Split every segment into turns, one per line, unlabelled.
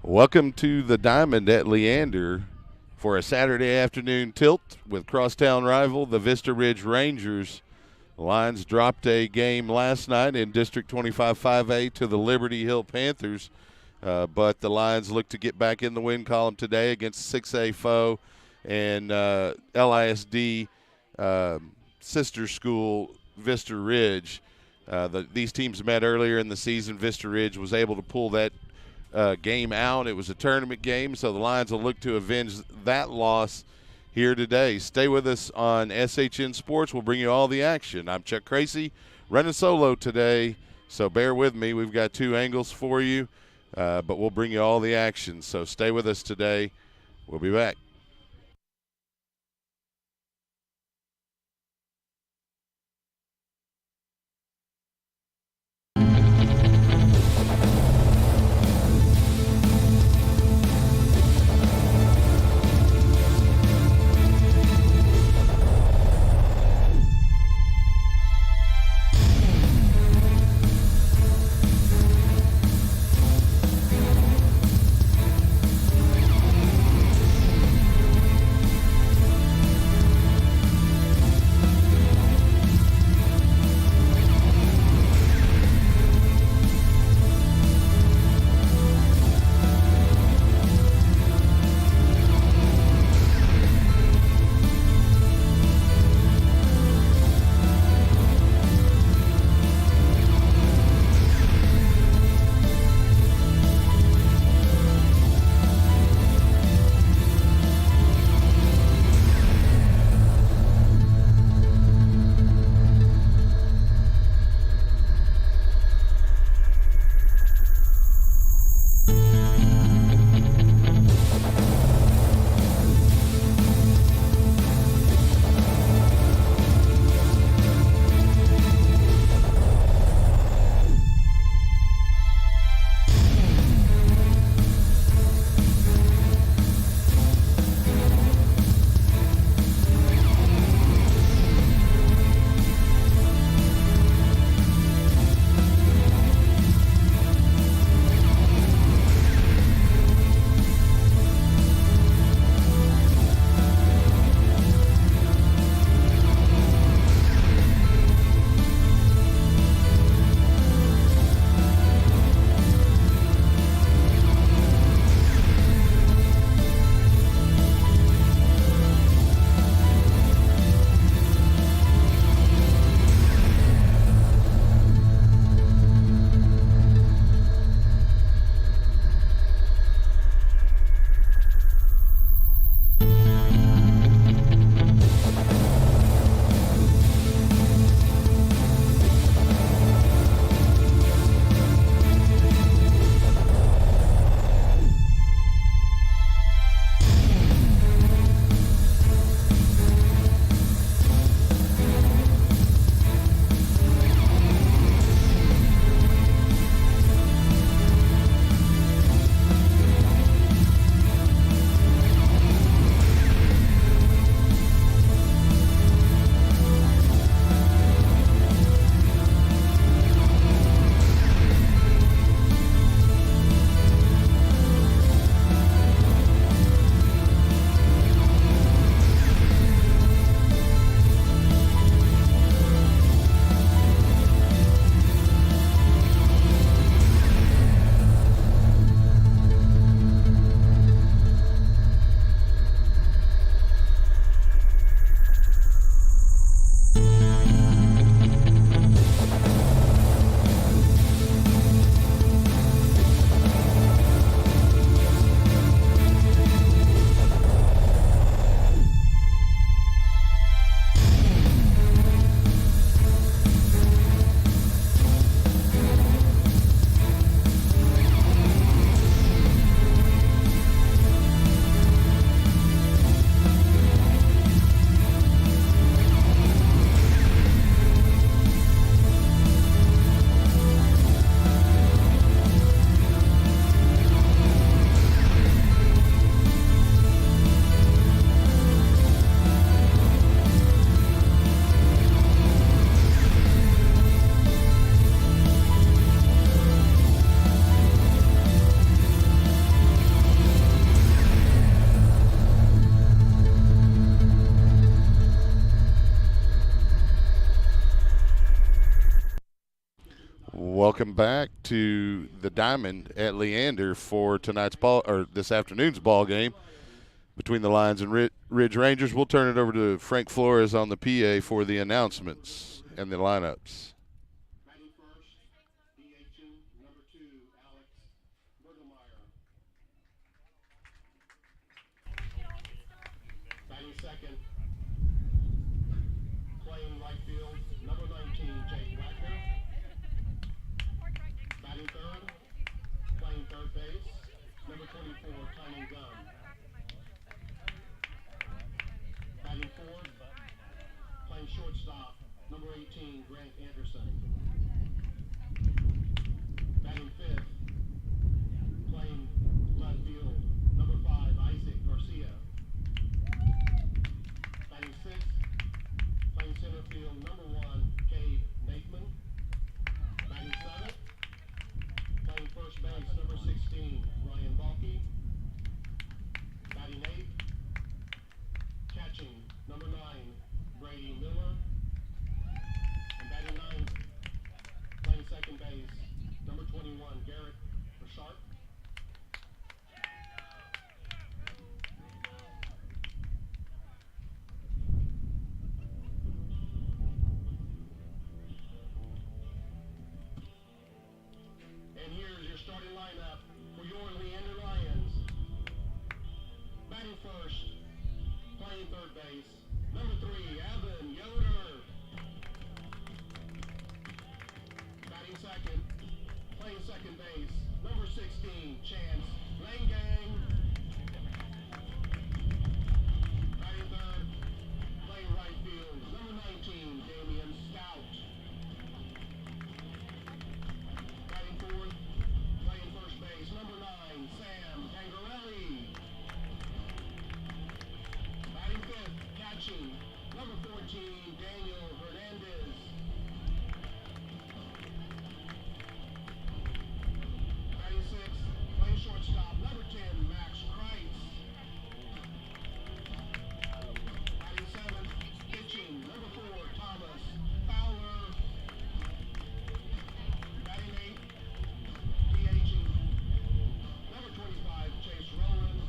Welcome to the Diamond at Leander for a Saturday afternoon tilt with crosstown rival, the Vista Ridge Rangers. The Lions dropped a game last night in District 25 5A to the Liberty Hill Panthers, but the Lions look to get back in the win column today against 6A foe and LISD sister school Vista Ridge. These teams met earlier in the season. Vista Ridge was able to pull that game out. It was a tournament game, so the Lions will look to avenge that loss here today. Stay with us on SHN Sports. We'll bring you all the action. I'm Chuck Crazy, running solo today, so bear with me. We've got two angles for you, but we'll bring you all the action. So stay with us today. We'll be back. welcome back to the Diamond at Leander for this afternoon's ball game between the Lions and Ridge Rangers. We'll turn it over to Frank Flores on the PA for the announcements and the lineups.
Batting first, DH2, number 2, Alex Bernelmeyer. Batting second, playing right field, number 19, Wagner. Batting third, playing third base, number 24, Timing Gunn. Batting fourth, playing shortstop, number 18, Grant Anderson. Batting fifth, playing left field, number 5, Isaac Garcia. Batting sixth, playing center field, number 1, Cade Nathman. Batting seventh, playing first base, number 16, Ryan Balke. Batting eighth, catching, number 9, Brady Miller. And batting ninth, playing second base, number 21, Garrett Sharp. And here's your starting lineup for your Leander Lions. Batting first, playing third base, number 3, Evan Yoder. Batting second, playing second base, number 16, Chance Langang. Batting third, playing right field, number 19, Damian Stout. Batting fourth, playing first base, number 9, Sam Tangarelli. Batting fifth, catching, number 14, Daniel Hernandez. Batting sixth, playing shortstop, number 10, Max Kreitz. Batting seventh, pitching, number 4, Thomas Fowler. Batting eighth, DHing, number 25, Chase Rowland.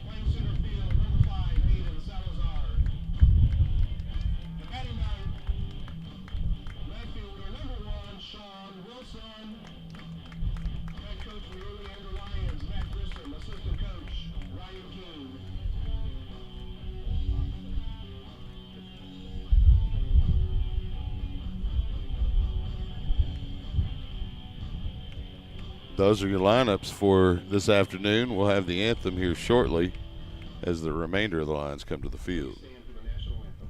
Playing center field, number 5, Aiden Salazar. And batting ninth, left fielder, number 1, Sean Wilson. Head coach for your Leander Lions, Matt Grissom. Assistant coach, Ryan King.
Those are your lineups for this afternoon. We'll have the anthem here shortly as the remainder of the Lions come to the field.
Stand for the national anthem.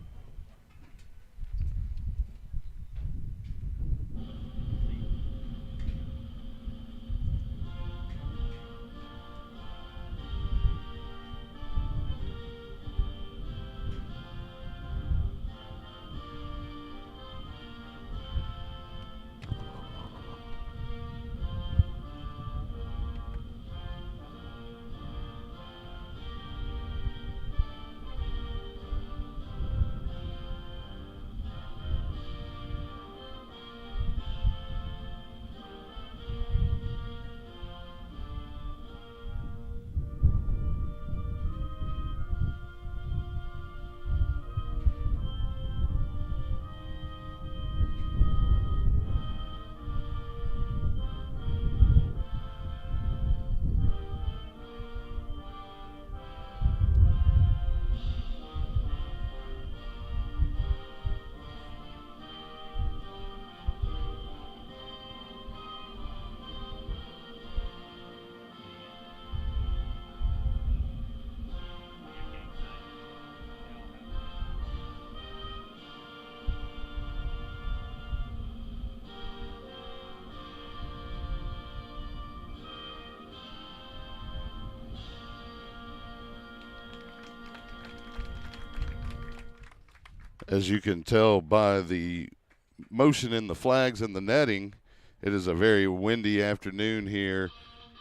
As you can tell by the motion in the flags and the netting, it is a very windy afternoon here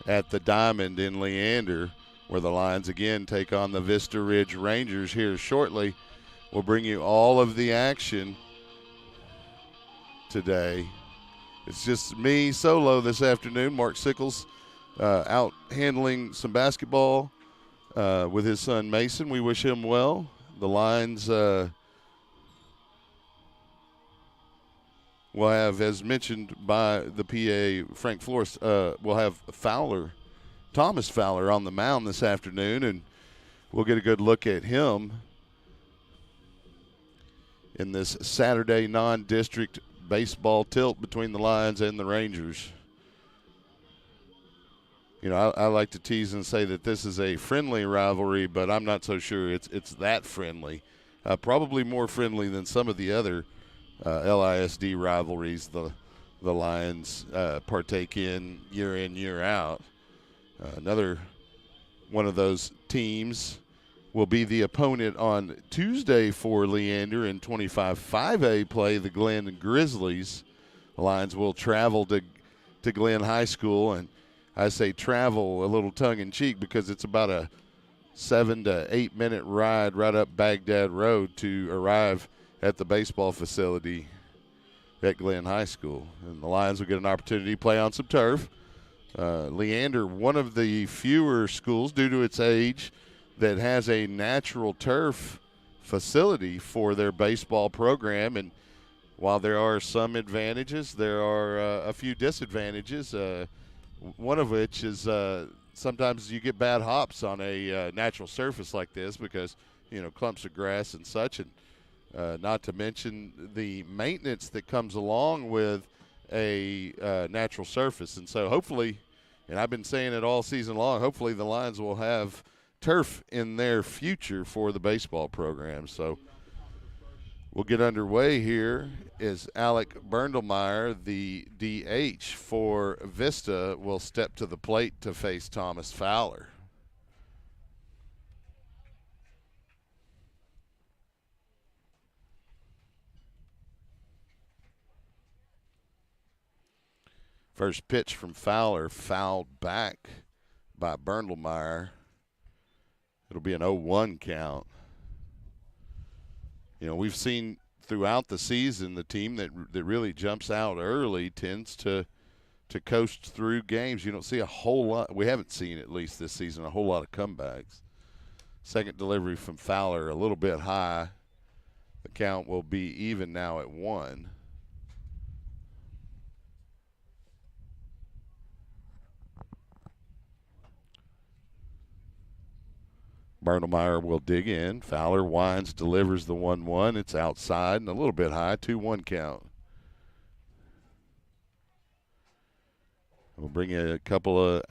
at the Diamond in Leander, where the Lions again take on the Vista Ridge Rangers here shortly. We'll bring you all of the action today It's just me solo this afternoon. Mark Sickles out handling some basketball with his son Mason. We wish him well. The Lions will have, as mentioned by the PA, Frank Flores, we'll have Thomas Fowler on the mound this afternoon, and we'll get a good look at him in this Saturday non-district baseball tilt between the Lions and the Rangers. You know, I like to tease and say that this is a friendly rivalry, but I'm not so sure it's that friendly. Probably more friendly than some of the other LISD rivalries the Lions partake in, year out. Another one of those teams will be the opponent on Tuesday for Leander in 25-5A play, the Glen Grizzlies. The Lions will travel to Glen High School, and I say travel a little tongue-in-cheek because it's about a 7 to 8 minute ride right up Baghdad Road to arrive at the baseball facility at Glen High School. And the Lions will get an opportunity to play on some turf. Leander, one of the fewer schools due to its age that has a natural turf facility for their baseball program. And while there are some advantages, there are a few disadvantages, one of which is sometimes you get bad hops on a natural surface like this because, you know, clumps of grass and such, and not to mention the maintenance that comes along with a natural surface. And so hopefully, and I've been saying it all season long, hopefully the Lions will have turf in their future for the baseball program. So we'll get underway here as Alec Bernelmeyer, the DH for Vista, will step to the plate to face Thomas Fowler. First pitch from Fowler, fouled back by Bernelmeyer. It'll be an 0-1 count. You know, we've seen throughout the season the team that really jumps out early tends to coast through games. You don't see a whole lot. We haven't seen, at least this season, a whole lot of comebacks. Second delivery from Fowler, a little bit high. The count will be even now at 1. Bernelmeyer will dig in. Fowler winds, delivers the 1-1. It's outside and a little bit high, 2-1 count. We'll bring you a couple of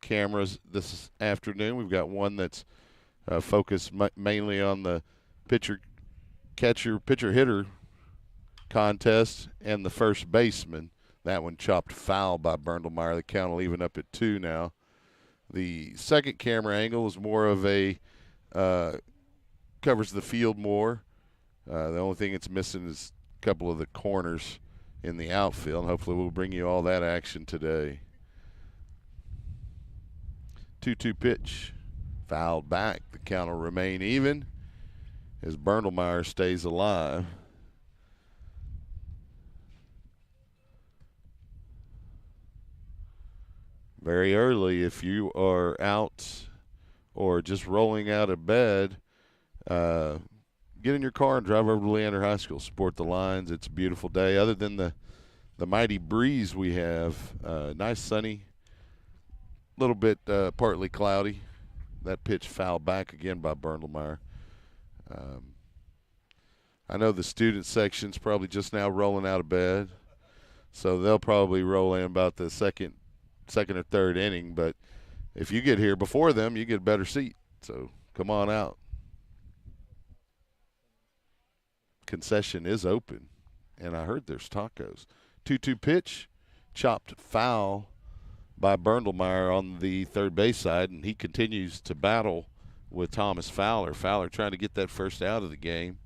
cameras this afternoon. We've got one that's focused mainly on the pitcher-hitter contest and the first baseman. That one chopped foul by Bernelmeyer. The count will even up at 2 now. The second camera angle is more of a covers the field more. The only thing it's missing is a couple of the corners in the outfield. Hopefully we'll bring you all that action today. 2-2 pitch. Fouled back. The count will remain even as Bernelmeyer stays alive. Very early, if you are out or just rolling out of bed, get in your car and drive over to Leander High School. Support the Lions. It's a beautiful day. Other than the mighty breeze we have, nice sunny, little bit partly cloudy. That pitch fouled back again by Bernelmeyer. I know the student section's probably just now rolling out of bed, so they'll probably roll in about the second or third inning, but if you get here before them, you get a better seat. So come on out. Concession is open, and I heard there's tacos. 2-2 pitch, chopped foul by Bernelmeyer on the third base side, and he continues to battle with Thomas Fowler. Fowler trying to get that first out of the game.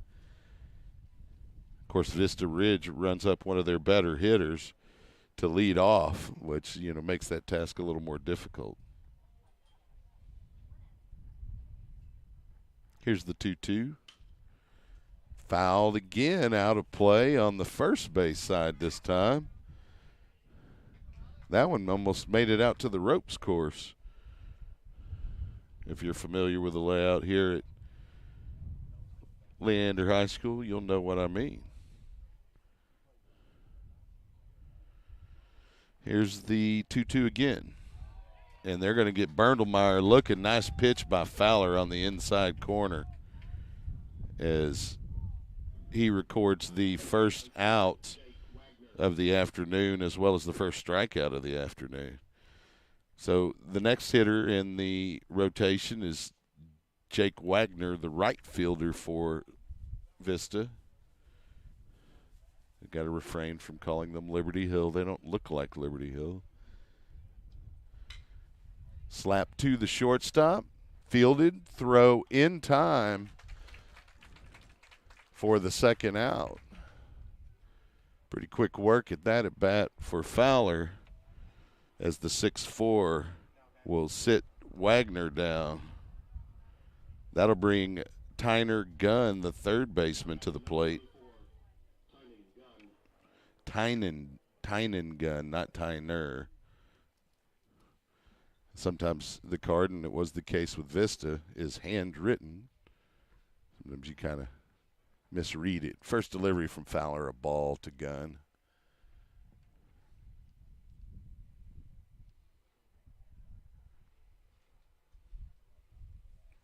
Of course, Vista Ridge runs up one of their better hitters to lead off, which, you know, makes that task a little more difficult. Here's the 2-2. Fouled again, out of play on the first base side this time. That one almost made it out to the ropes course. If you're familiar with the layout here at Leander High School, you'll know what I mean. Here's the 2-2 again. And they're going to get Bernelmeyer looking. Nice pitch by Fowler on the inside corner as he records the first out of the afternoon as well as the first strikeout of the afternoon. So the next hitter in the rotation is Jake Wagner, the right fielder for Vista. I've got to refrain from calling them Liberty Hill. They don't look like Liberty Hill. Slap to the shortstop. Fielded. Throw in time for the second out. Pretty quick work at that at bat for Fowler as the 6-4 will sit Wagner down. That'll bring Tyner Gunn, the third baseman, to the plate. Tynan Gunn, not Tyner. Sometimes the card, and it was the case with Vista, is handwritten. Sometimes you kind of misread it. First delivery from Fowler, a ball to Gunn.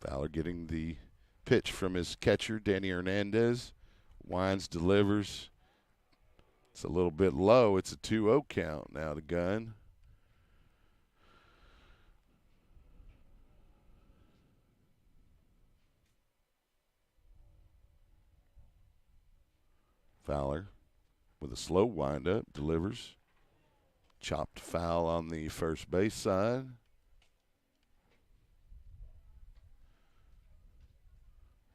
Fowler getting the pitch from his catcher, Danny Hernandez. Wines, delivers. It's a little bit low. It's a 2-0 count now to Gunn. Fowler with a slow windup, delivers. Chopped foul on the first base side.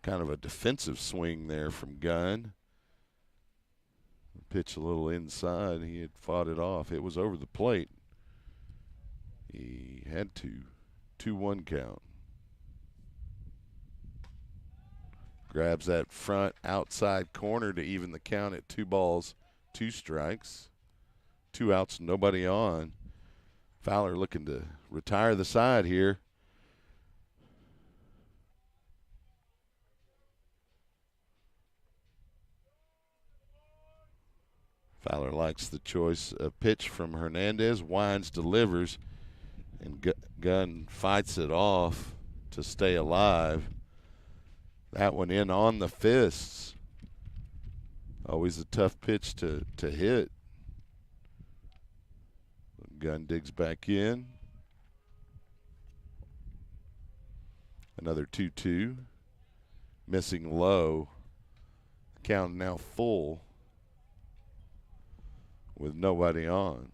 Kind of a defensive swing there from Gunn. Pitch a little inside. He had fought it off. It was over the plate. He had to. 2-1 count. Grabs that front outside corner to even the count at 2 balls, 2 strikes. 2 outs, nobody on. Fowler looking to retire the side here. Fowler likes the choice. A pitch from Hernandez. Wines delivers, and Gunn fights it off to stay alive. That one in on the fists. Always a tough pitch to hit. Gunn digs back in. Another 2-2. Missing low. Count now full with nobody on.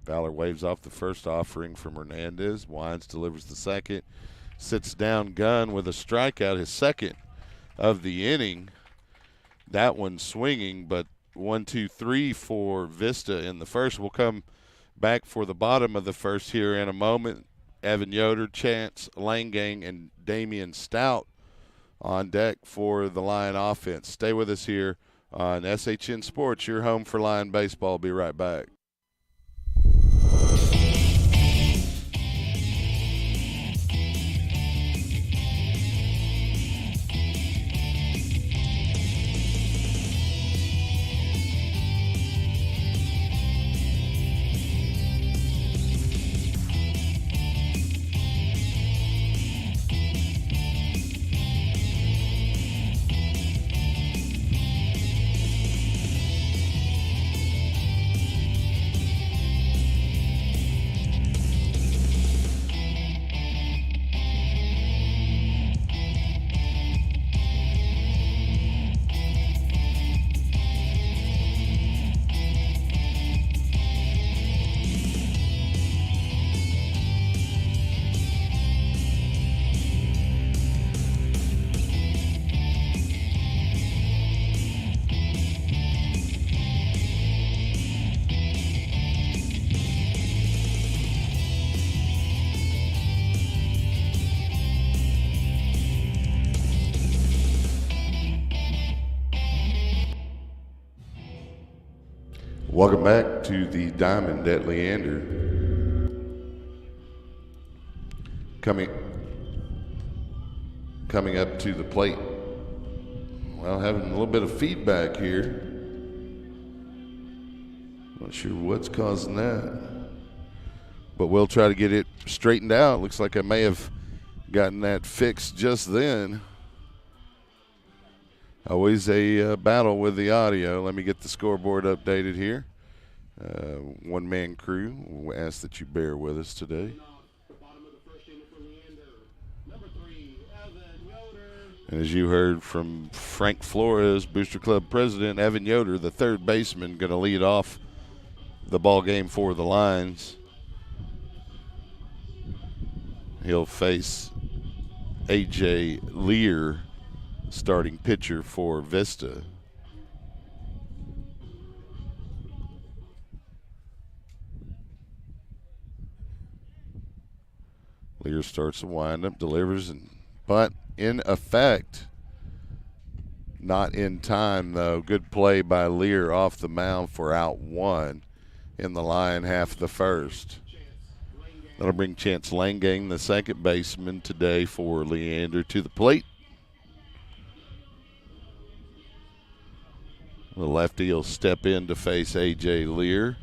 Fowler waves off the first offering from Hernandez. Wines delivers the second. Sits down Gunn with a strikeout, his second of the inning. That one swinging, but 1-2-3 for Vista in the first. We'll come back for the bottom of the first here in a moment. Evan Yoder, Chance Langang, and Damian Stout on deck for the Lion offense. Stay with us here on SHN Sports, your home for Lion baseball. Be right back. Welcome back to the Diamond at Leander. Coming up to the plate. Well, having a little bit of feedback here. Not sure what's causing that. But we'll try to get it straightened out. Looks like I may have gotten that fixed just then. Always a battle with the audio. Let me get the scoreboard updated here. One-man crew. We'll ask that you bear with us today. And as you heard from Frank Flores, Booster Club president, Evan Yoder, the third baseman, going to lead off the ball game for the Lions. He'll face A.J. Lear, starting pitcher for Vista. Lear starts the windup, delivers, and bunt in effect. Not in time, though. Good play by Lear off the mound for out one in the Lion half of the first. That'll bring Chance Langang, the second baseman today for Leander, to the plate. The lefty will step in to face A.J. Lear.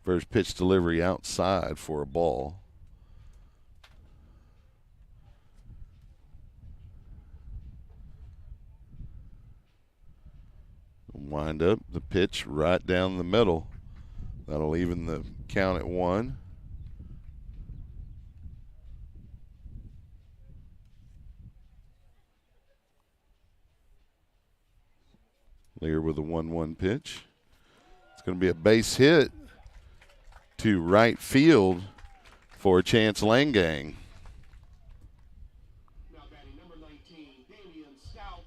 First pitch delivery outside for a ball. Wind up the pitch right down the middle. That'll even the count at one. Lear with a 1-1 pitch. It's going to be a base hit to right field for Chance Langang.
Now batting number 19, Damian Stout.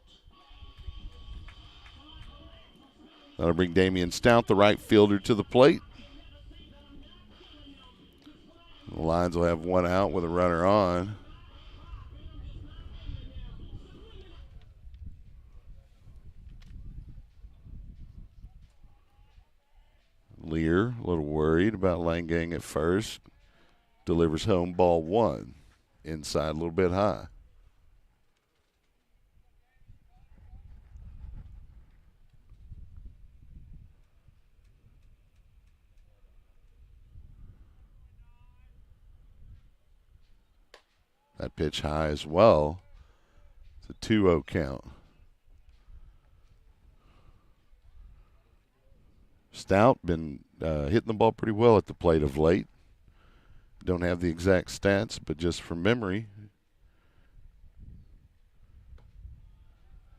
That'll bring Damian Stout, the right fielder, to the plate. The Lions will have one out with a runner on. Lear, a little worried about Langang at first. Delivers home, ball one. Inside, a little bit high. That pitch high as well. It's a 2-0 count. Stout been hitting the ball pretty well at the plate of late. Don't have the exact stats, but just from memory.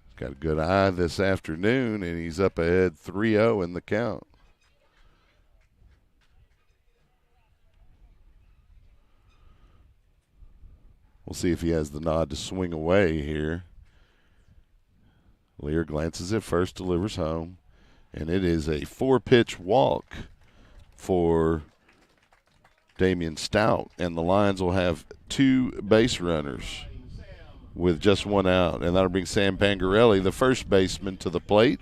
He's got a good eye this afternoon, and he's up ahead 3-0 in the count. We'll see if he has the nod to swing away here. Lear glances at first, delivers home. And it is a 4-pitch walk for Damian Stout. And the Lions will have 2 base runners with just one out. And that'll bring Sam Pangarelli, the first baseman, to the plate.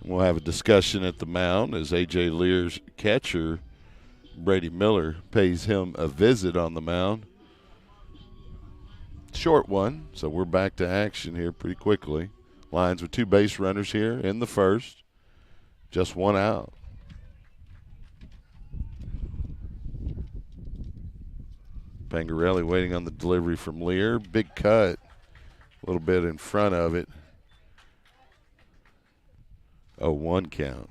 We'll have a discussion at the mound as A.J. Lear's catcher, Brady Miller, pays him a visit on the mound. Short one, so we're back to action here pretty quickly. Lions with 2 base runners here in the first. Just one out. Pangarelli waiting on the delivery from Lear. Big cut, a little bit in front of it. 0-1 count.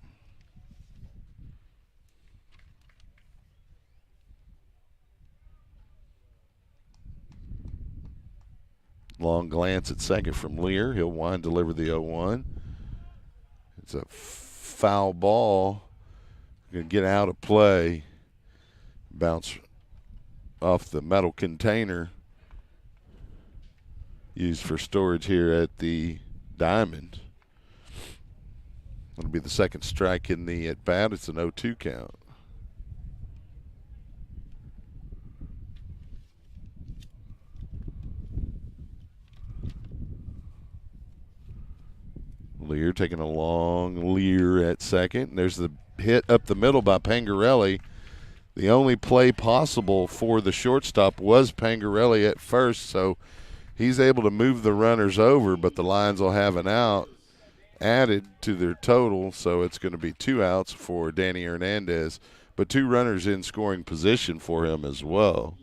Long glance at second from Lear. He'll wind, deliver the 0-1. It's a foul ball. Going to get out of play. Bounce off the metal container used for storage here at the Diamond. It'll be the second strike in the at-bat. It's an 0-2 count. Lear taking a long leer at second. There's the hit up the middle by Pangarelli. The only play possible for the shortstop was Pangarelli at first, so he's able to move the runners over, but the Lions will have an out added to their total, so it's going to be 2 outs for Danny Hernandez, but 2 runners in scoring position for him as well.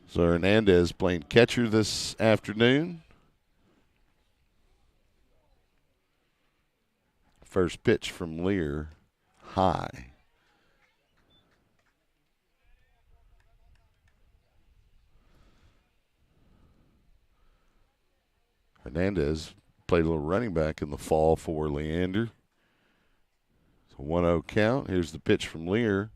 So Hernandez playing catcher this afternoon. First pitch from Lear, high. Hernandez played a little running back in the fall for Leander. It's a 1-0 count. Here's the pitch from Lear.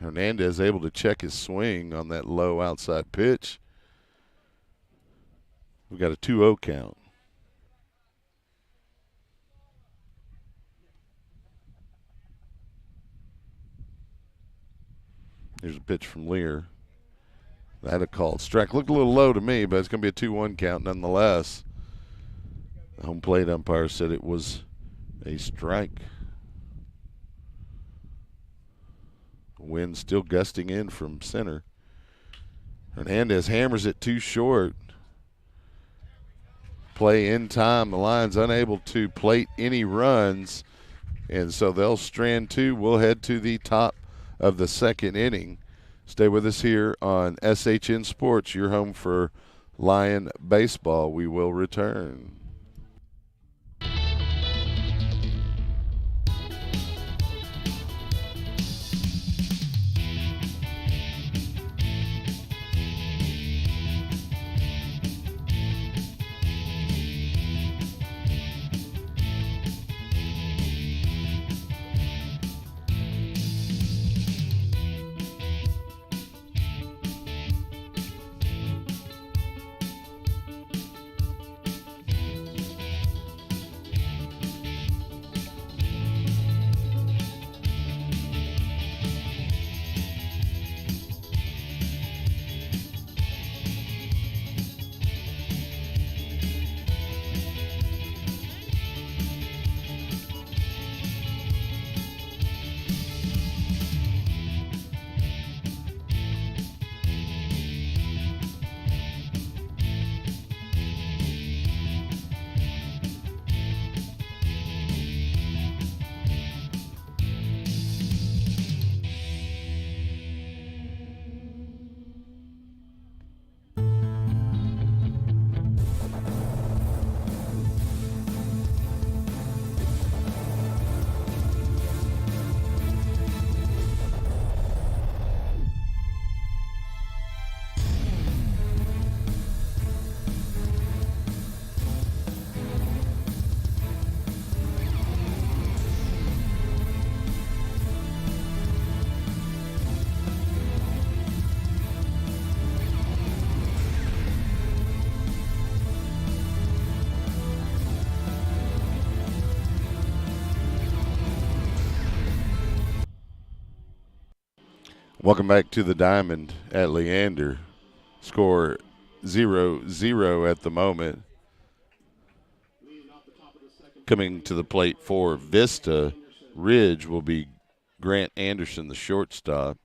Hernandez able to check his swing on that low outside pitch. We've got a 2-0 count. Here's a pitch from Lear. That a called strike. Looked a little low to me, but it's going to be a 2-1 count nonetheless. The home plate umpire said it was a strike. Wind still gusting in from center. Hernandez hammers it too short. Play in time. The Lions unable to plate any runs, and so they'll strand 2. We'll head to the top of the second inning. Stay with us here on SHN Sports, your home for Lion baseball. We will return. Welcome back to the Diamond at Leander. Score 0-0 at the moment. Coming to the plate for Vista Ridge will be Grant Anderson, the shortstop.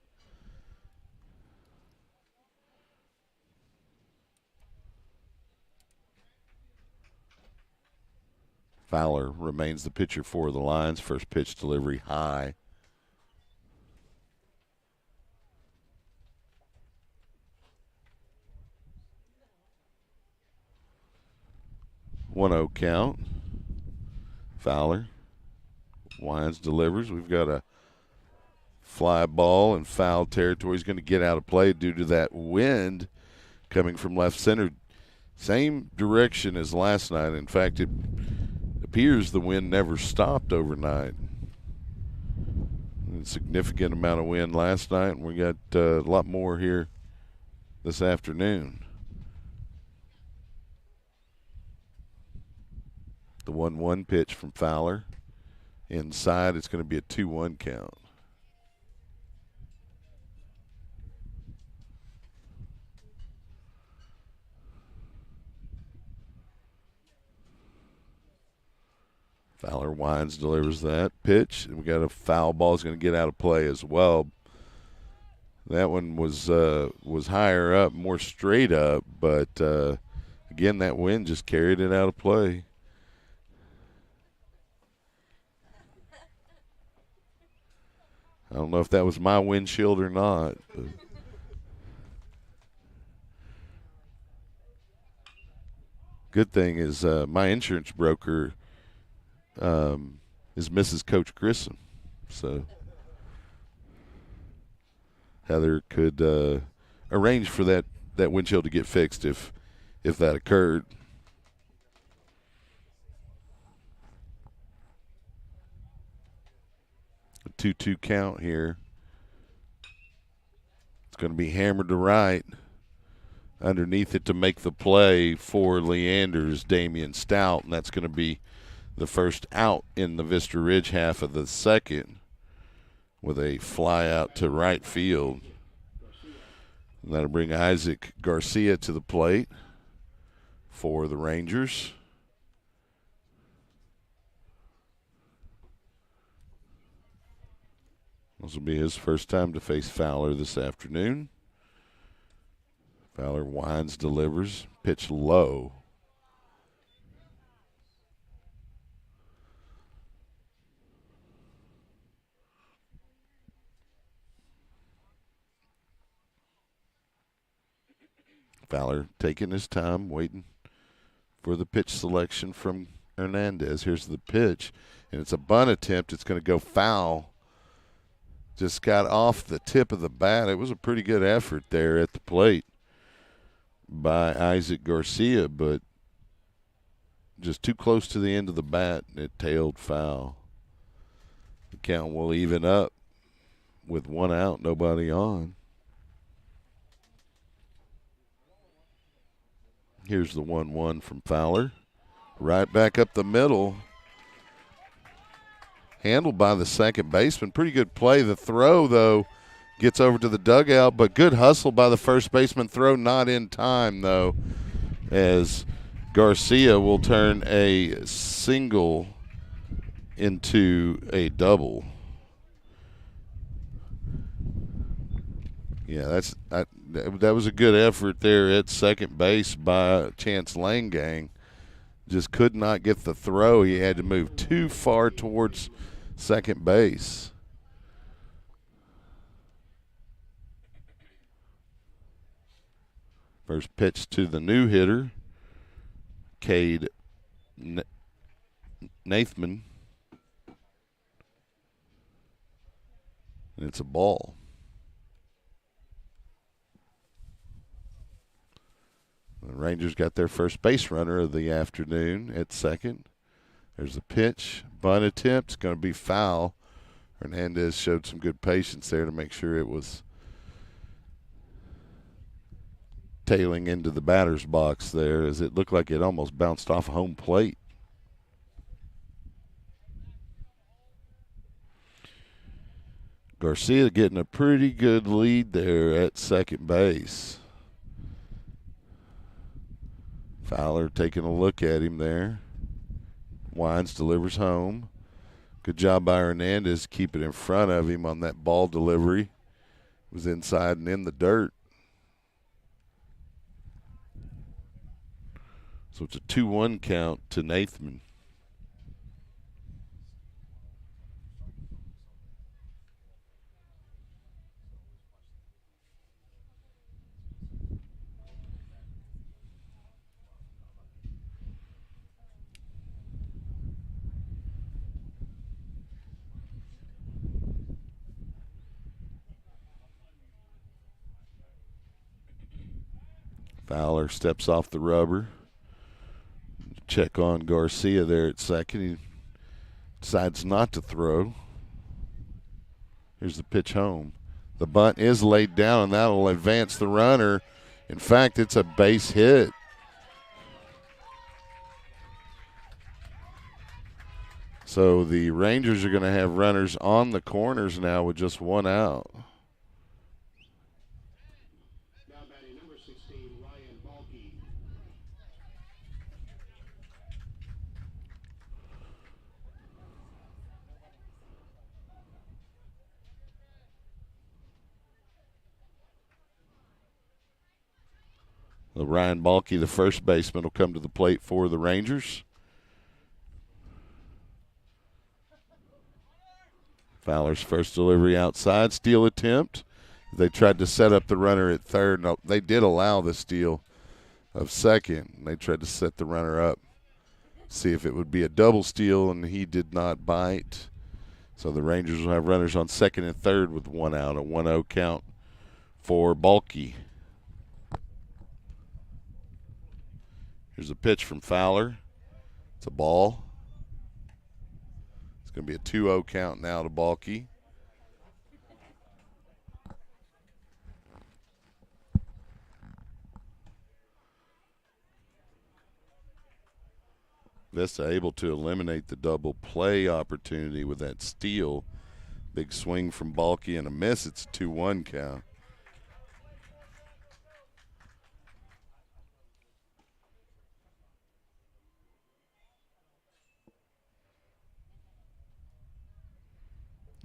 Fowler remains the pitcher for the Lions. First pitch delivery high. One-0 count. Fowler. Wines delivers. We've got a fly ball in foul territory. He's going to get out of play due to that wind coming from left center. Same direction as last night. In fact, it appears the wind never stopped overnight. A significant amount of wind last night, and we got a lot more here this afternoon. The 1-1 pitch from Fowler. Inside, it's going to be a 2-1 count. Fowler winds, delivers that pitch. And we got a foul ball. Is going to get out of play as well. That one was higher up, more straight up, but again, that wind just carried it out of play. I don't know if that was my windshield or not. But. Good thing is my insurance broker is Mrs. Coach Grissom, so Heather could arrange for that windshield to get fixed if that occurred. A 2-2 count here. It's going to be hammered to right. Underneath it to make the play for Leander's Damian Stout, and that's going to be the first out in the Vista Ridge half of the second with a fly out to right field. And that'll bring Isaac Garcia to the plate for the Rangers. This will be his first time to face Fowler this afternoon. Fowler winds, delivers, pitch low. Fowler taking his time, waiting for the pitch selection from Hernandez. Here's the pitch, and it's a bunt attempt. It's going to go foul. Just got off the tip of the bat. It was a pretty good effort there at the plate by Isaac Garcia, but just too close to the end of the bat, and it tailed foul. The count will even up with one out, nobody on. Here's the 1-1 from Fowler. Right back up the middle. Handled by the second baseman. Pretty good play. The throw, though, gets over to the dugout, but good hustle by the first baseman. Throw not in time, though, as Garcia will turn a single into a double. Yeah, that was a good effort there at second base by Chance Langang. Just could not get the throw. He had to move too far towards second base. First pitch to the new hitter, Cade Nathman. And it's a ball. The Rangers got their first base runner of the afternoon at second. There's the pitch. Bunt attempt. It's going to be foul. Hernandez showed some good patience there to make sure it was tailing into the batter's box there, as it looked like it almost bounced off home plate. Garcia getting a pretty good lead there at second base. Fowler taking a look at him there. Winds, delivers home. Good job by Hernandez keeping in front of him on that ball delivery. It was inside and in the dirt. So it's a 2-1 count to Nathman. Fowler steps off the rubber. Check on Garcia there at second. He decides not to throw. Here's the pitch home. The bunt is laid down, and that'll advance the runner In fact, it's a base hit. So the Rangers are going to have runners on the corners now with just one out.
Now batting number 16, Ryan Balke.
Ryan Balke, the first baseman, will come to the plate for the Rangers. Fowler's first delivery outside, steal attempt. They tried to set up the runner at third. No, they did allow the steal of second. They tried to set the runner up, see if it would be a double steal, and he did not bite. So the Rangers will have runners on second and third with one out, a 1-0 count for Balke. Here's a pitch from Fowler. It's a ball. It's going to be a 2-0 count now to Balke. Vista able to eliminate the double play opportunity with that steal. Big swing from Balke and a miss. It's a 2-1 count.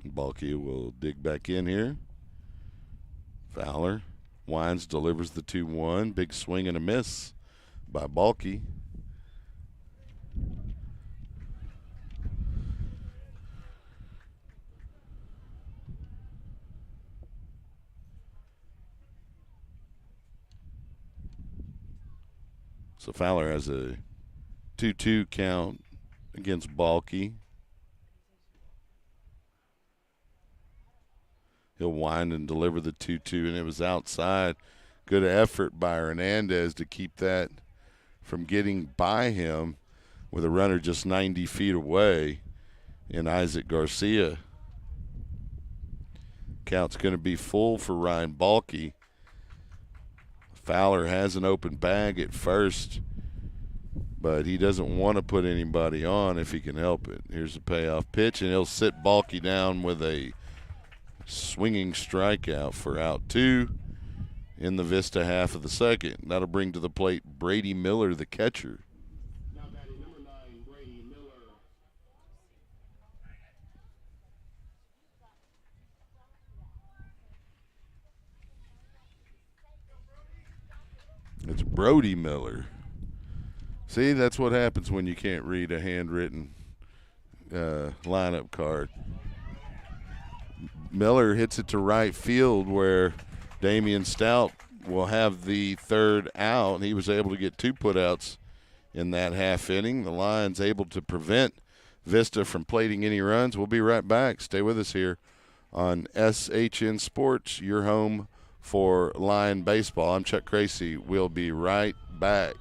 Balke will dig back in here. Fowler winds, delivers the 2-1. Big swing and a miss by Balke. So Fowler has a 2-2 count against Balke. He'll wind and deliver the 2-2, and it was outside. Good effort by Hernandez to keep that from getting by him with a runner just 90 feet away in Isaac Garcia. Count's going to be full for Ryan Balke. Fowler has an open bag at first, but he doesn't want to put anybody on if he can help it. Here's a payoff pitch, and he'll sit Balke down with a swinging strikeout for out 2 in the Vista half of the second. That'll bring to the plate Brady Miller, the catcher.
Now batting number 9, Brady Miller.
It's Brody Miller. See, that's what happens when you can't read a handwritten lineup card. Miller hits it to right field where Damian Stout will have the third out, and he was able to get 2 putouts in that half inning. The Lions able to prevent Vista from plating any runs. We'll be right back. Stay with us here on SHN Sports, your home for Lion Baseball. I'm Chuck Tracy. We'll be right back.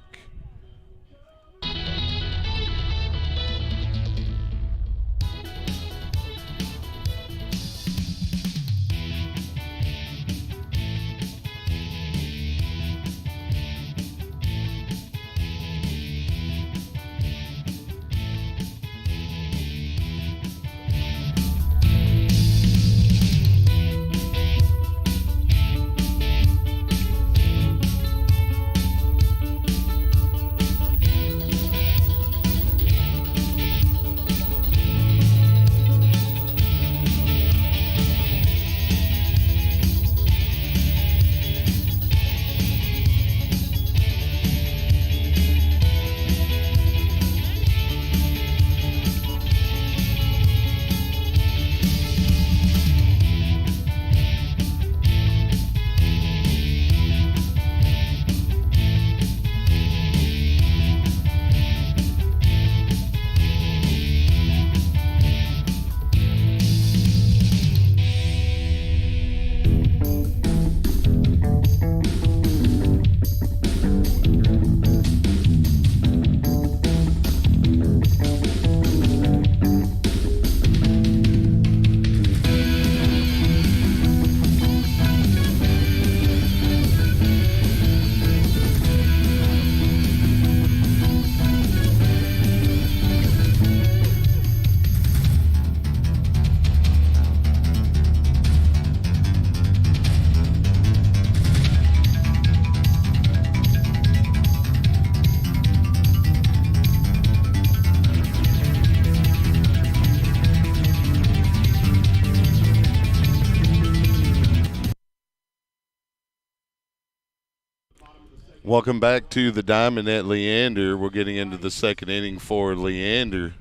Welcome back to the Diamond at Leander. We're getting into the second inning for Leander.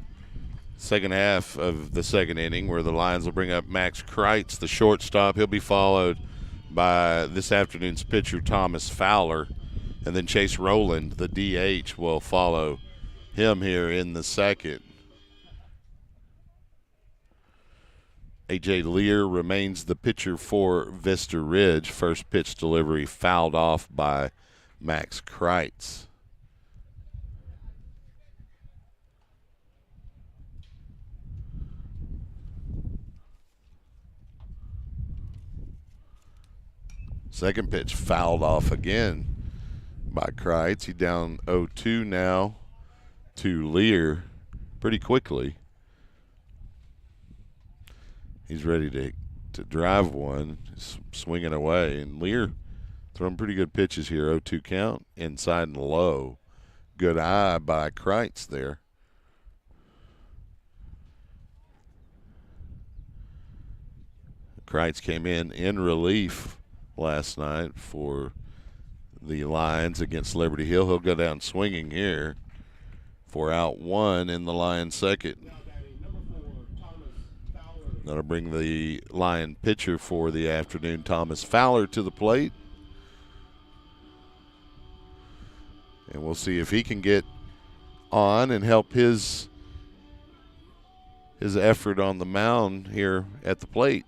Second half of the second inning, where the Lions will bring up Max Kreitz, the shortstop. He'll be followed by this afternoon's pitcher, Thomas Fowler. And then Chase Rowland, the DH, will follow him here in the second. A.J. Lear remains the pitcher for Vista Ridge. First pitch delivery fouled off by Max Kreitz. Second pitch fouled off again by Kreitz. He's down 0-2 now to Lear pretty quickly. He's ready to drive one, swinging away. And Lear throwing pretty good pitches here. 0-2 count, inside and low. Good eye by Kreitz there. Kreitz came in relief last night for the Lions against Liberty Hill. He'll go down swinging here for out one in the Lions second. That'll bring the Lion pitcher for the afternoon, Thomas Fowler, to the plate. And we'll see if he can get on and help his effort on the mound here at the plate.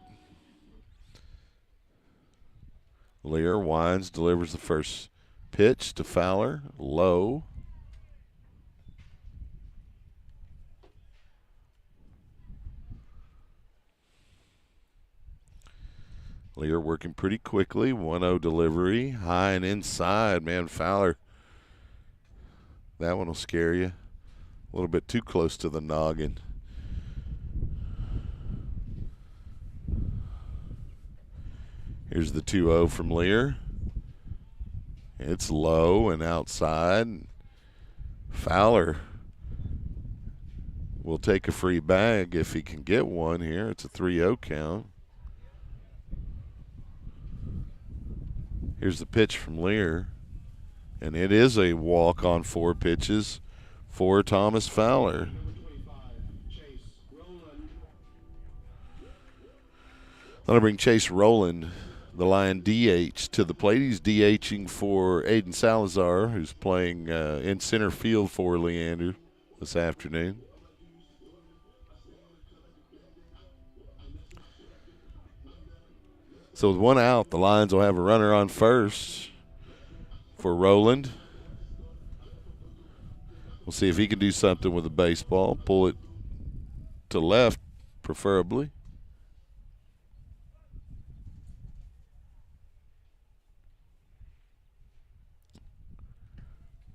Lear winds, delivers the first pitch to Fowler, low. Lear working pretty quickly, 1-0 delivery, high and inside. Man, Fowler, that one will scare you. A little bit too close to the noggin. Here's the 2-0 from Lear. It's low and outside. Fowler will take a free bag if he can get one here. It's a 3-0 count. Here's the pitch from Lear. And it is a walk on 4 pitches for Thomas Fowler. That'll bring Chase Rowland, the Lion DH, to the plate. He's DHing for Aiden Salazar, who's playing in center field for Leander this afternoon. So with one out, the Lions will have a runner on first for Rowland. We'll see if he can do something with the baseball. Pull it to left, preferably.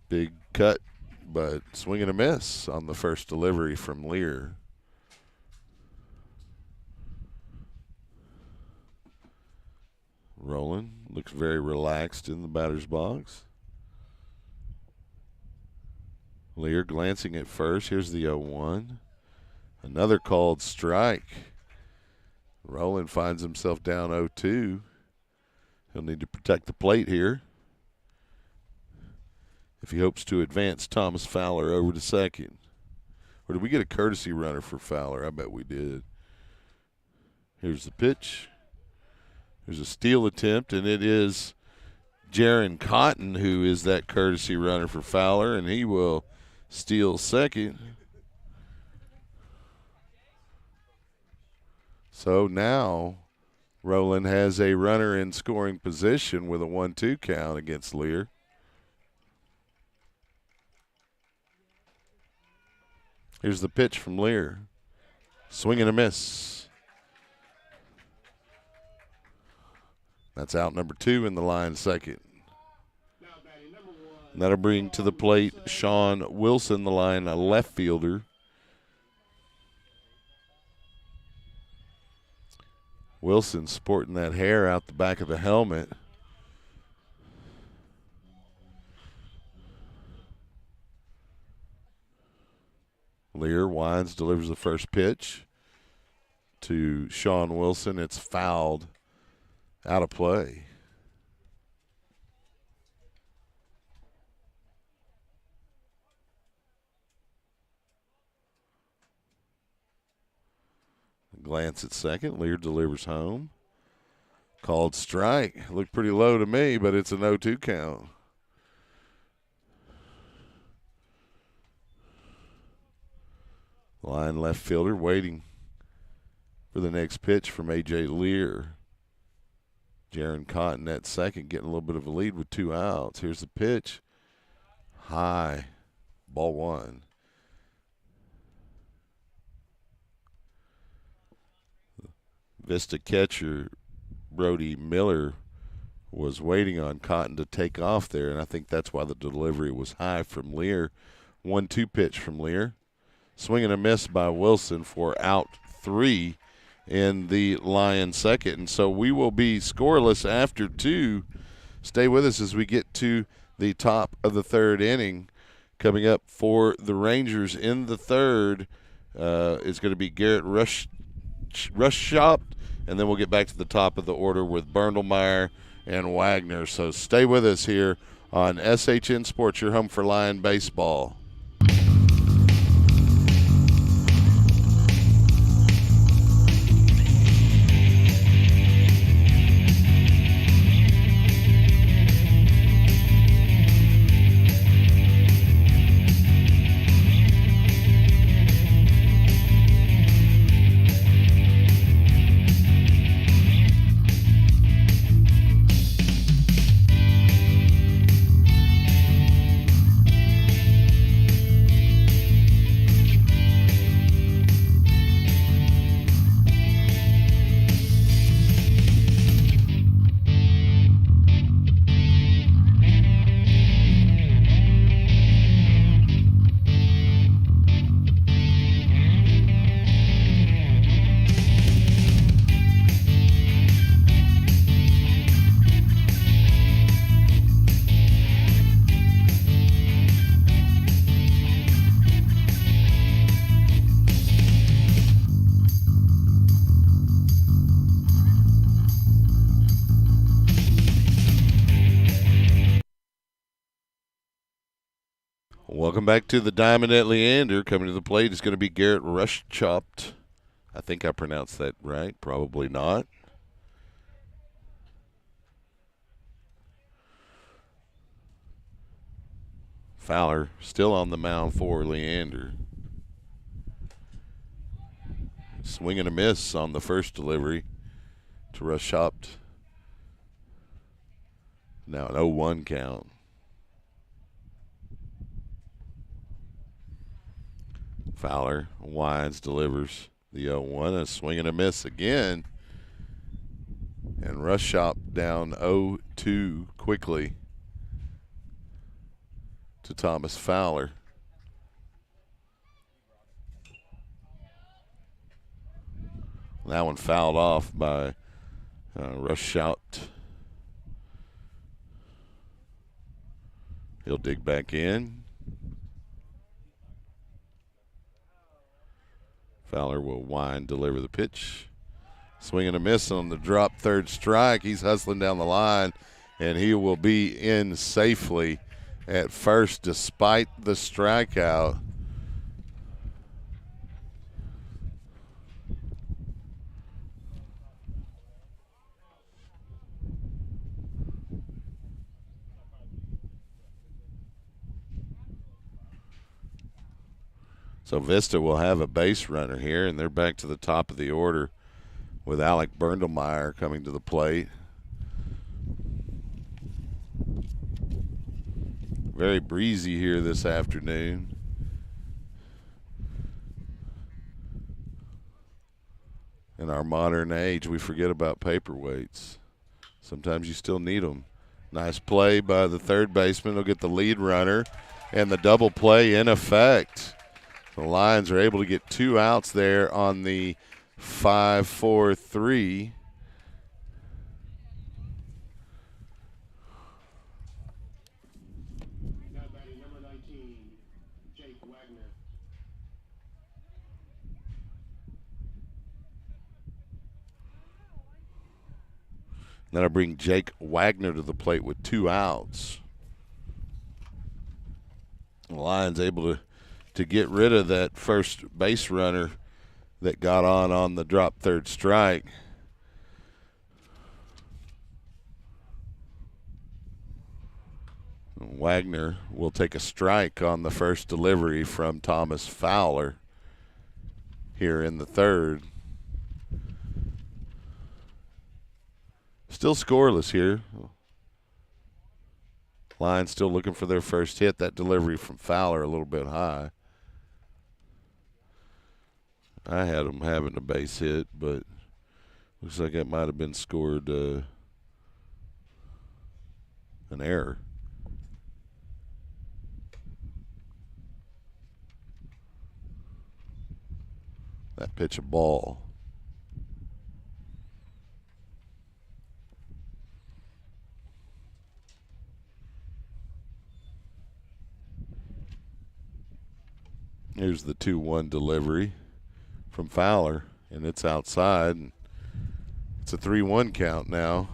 Big cut, but swing and a miss on the first delivery from Lear. Rowland looks very relaxed in the batter's box. Lear glancing at first. Here's the 0-1. Another called strike. Rowland finds himself down 0-2. He'll need to protect the plate here if he hopes to advance Thomas Fowler over to second. Or did we get a courtesy runner for Fowler? I bet we did. Here's the pitch. There's a steal attempt, and it is Jaron Cotton who is that courtesy runner for Fowler, and he will steal second. So now Rowland has a runner in scoring position with a 1-2 count against Lear. Here's the pitch from Lear. Swing and a miss. That's out number 2 in the line second. And that'll bring to the plate Sean Wilson, the line, a left fielder. Wilson sporting that hair out the back of the helmet. Lear winds, delivers the first pitch to Sean Wilson. It's fouled out of play. glance at second. Lear delivers home. Called strike. Looked pretty low to me, but it's an 0-2 count. Line left fielder waiting for the next pitch from A.J. Lear. Jaron Cotton at second, getting a little bit of a lead with 2 outs. Here's the pitch. High. Ball 1. Vista catcher Brody Miller was waiting on Cotton to take off there, and I think that's why the delivery was high from Lear. 1-2 pitch from Lear. Swing and a miss by Wilson for out 3 in the Lions second. And so we will be scoreless after 2. Stay with us as we get to the top of the 3rd inning. Coming up for the Rangers in the 3rd is going to be Garrett Rushop, and then we'll get back to the top of the order with Bernelmeyer and Wagner. So stay with us here on SHN Sports, your home for Lion baseball. Welcome back to the Diamond at Leander. Coming to the plate is going to be Garrett Rushop. I think I pronounced that right. Probably not. Fowler still on the mound for Leander. Swing and a miss on the first delivery to Rushop. Now an 0-1 count. Fowler winds, delivers the 0-1. A swing and a miss again. And Rushop down 0-2 quickly to Thomas Fowler. That one fouled off by Rushop. He'll dig back in. Fowler will wind, deliver the pitch. Swing and a miss on the drop, 3rd strike. He's hustling down the line, and he will be in safely at first despite the strikeout. So Vista will have a base runner here, and they're back to the top of the order with Alec Bernelmeyer coming to the plate. Very breezy here this afternoon. In our modern age, we forget about paperweights. Sometimes you still need them. Nice play by the third baseman. He'll get the lead runner, and the double play in effect. The Lions are able to get 2 outs there on the 5-4-3.
Now batting number 19, Jake Wagner.
That'll bring Jake Wagner to the plate with 2 outs. The Lions able to get rid of that first base runner that got on the drop third strike. Wagner will take a strike on the first delivery from Thomas Fowler here in the third. Still scoreless here. Lions still looking for their first hit. That delivery from Fowler a little bit high. I had them having a base hit, but looks like it might have been scored an error. That pitch a ball. Here's the 2-1 delivery from Fowler, and it's outside. And it's a 3-1 count now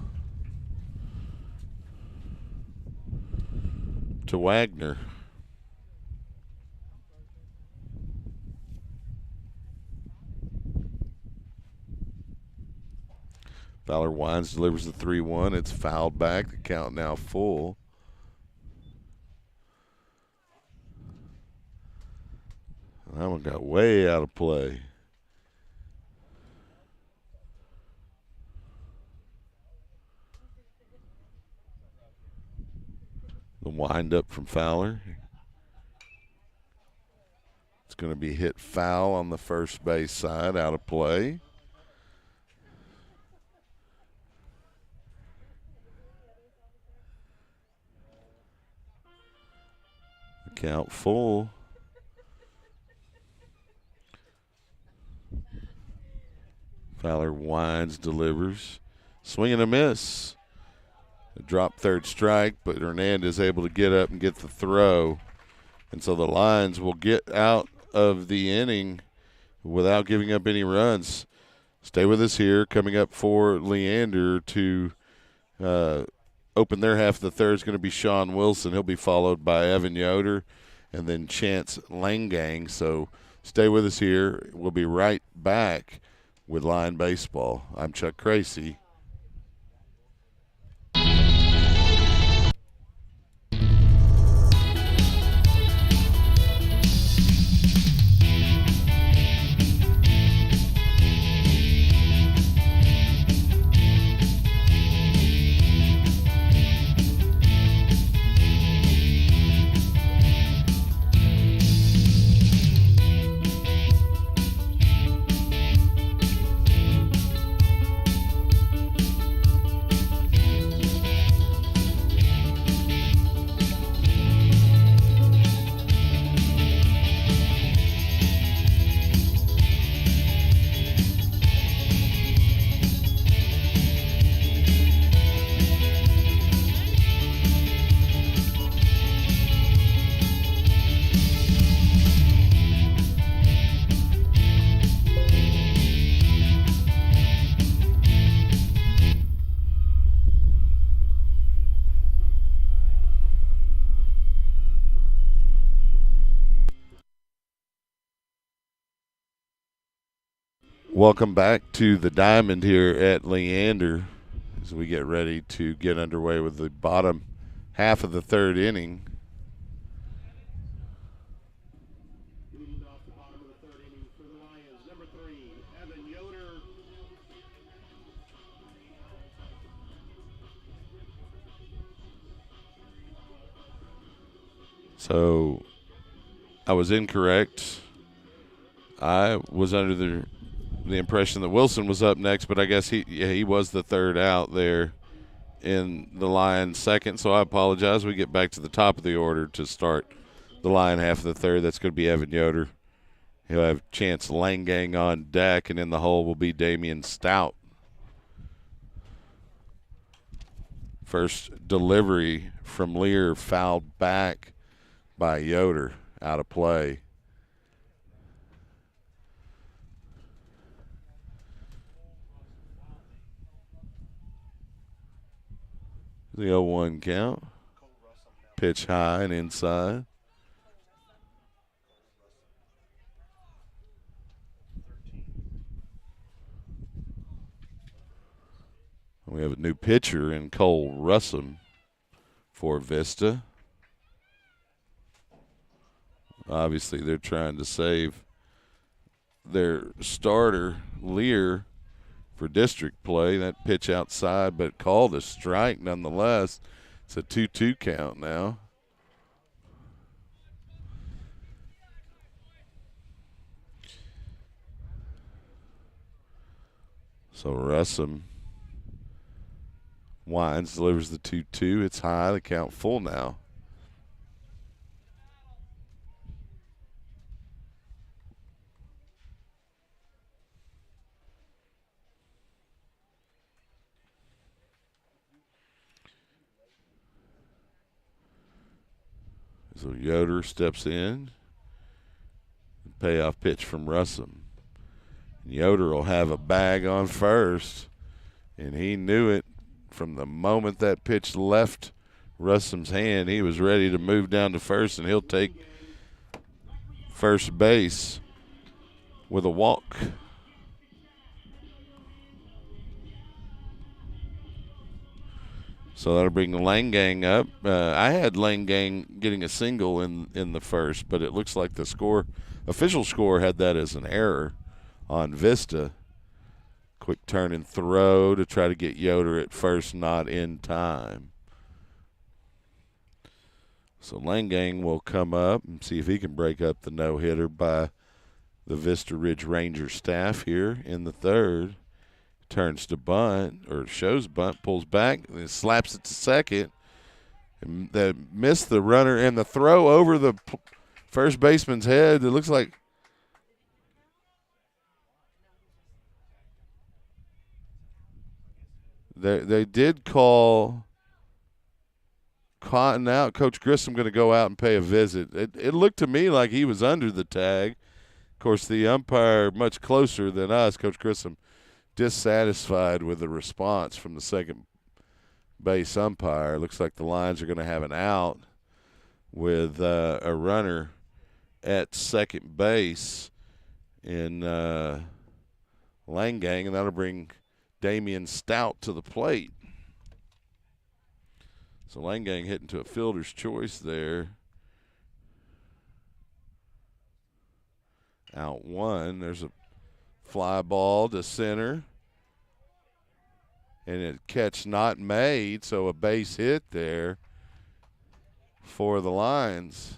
to Wagner. Fowler winds, delivers the 3-1. It's fouled back. The count now full. That one got way out of play. The wind-up from Fowler. It's going to be hit foul on the first base side, out of play. The count full. Fowler winds, delivers. Swing and a miss. A drop third strike, but Hernandez able to get up and get the throw. And so the Lions will get out of the inning without giving up any runs. Stay with us here. Coming up for Leander to open their half of the third is going to be Sean Wilson. He'll be followed by Evan Yoder and then Chance Langang. So stay with us here. We'll be right back with Lion Baseball. I'm Chuck Cracy. Welcome back to the Diamond here at Leander as we get ready to get underway with the bottom half of the third inning.
Leading off the bottom of the third inning for the Lions, number 3, Evan Yoder.
So I was incorrect. I was under the impression that Wilson was up next, but I guess he was the third out there in the Lions second, so I apologize. We get back to the top of the order to start the Lion half of the third. That's going to be Evan Yoder. He'll have Chance Langang on deck, and in the hole will be Damian Stout. First delivery from Lear fouled back by Yoder, out of play. The 0-1 count. Pitch high and inside. We have a new pitcher in Cole Russum for Vista. Obviously, they're trying to save their starter, Leander, for district play. That pitch outside, but called a strike nonetheless. It's a 2-2 count now. So Russum winds, delivers the 2-2. It's high. The count full now. So Yoder steps in. Payoff pitch from Russum. Yoder will have a bag on first, and he knew it from the moment that pitch left Russum's hand. He was ready to move down to first, and he'll take first base with a walk. So that'll bring the Langang up. I had Langang getting a single in the first, but it looks like the official score had that as an error on Vista. Quick turn and throw to try to get Yoder at first, not in time. So Langang will come up and see if he can break up the no-hitter by the Vista Ridge Ranger staff here in the third. Turns to bunt, or shows bunt, pulls back, and then slaps it to second. And that missed the runner, and the throw over the first baseman's head. It looks like they did call Cotton out. Coach Grissom going to go out and pay a visit. It looked to me like he was under the tag. Of course, the umpire much closer than us, Coach Grissom, dissatisfied with the response from the second base umpire. Looks like the Lions are going to have an out with a runner at second base in Langang, and that'll bring Damian Stout to the plate. So Langang hitting to a fielder's choice there. Out one. There's a fly ball to center. And a catch not made, so a base hit there for the Lions.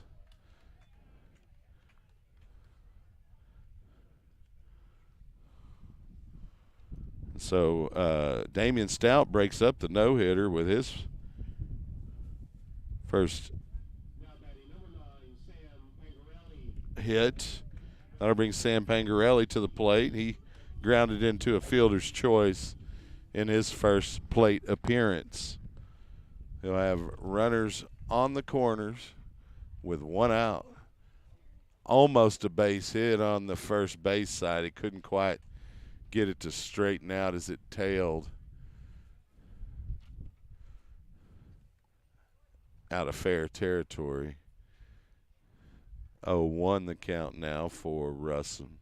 So Damian Stout breaks up the no-hitter with his first hit. That'll bring Sam Pangarelli to the plate. He grounded into a fielder's choice in his first plate appearance. He'll have runners on the corners with one out. Almost a base hit on the first base side. He couldn't quite get it to straighten out as it tailed out of fair territory. 0-1 the count now for Russum.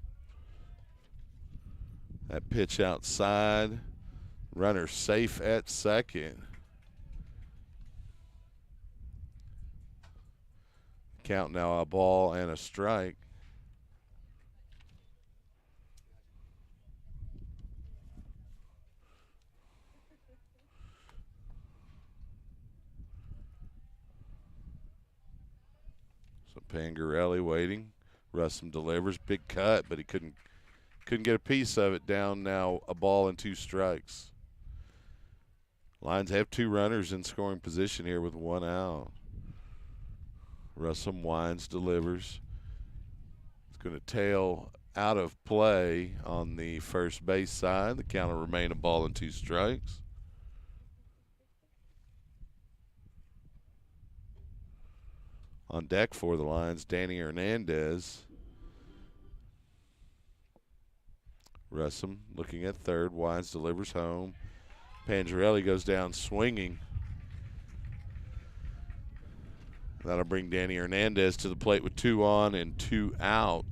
That pitch outside. Runner safe at second. Count now a ball and a strike. So Pangarelli waiting. Russum delivers. Big cut, but he couldn't get a piece of it. Down now a ball and two strikes. Lions have two runners in scoring position here with one out. Russum winds, delivers. It's going to tail out of play on the first base side. The count will remain a ball and two strikes. On deck for the Lions, Danny Hernandez. Russum looking at third, winds, delivers home. Pangarelli goes down swinging. That'll bring Danny Hernandez to the plate with 2 on and 2 out.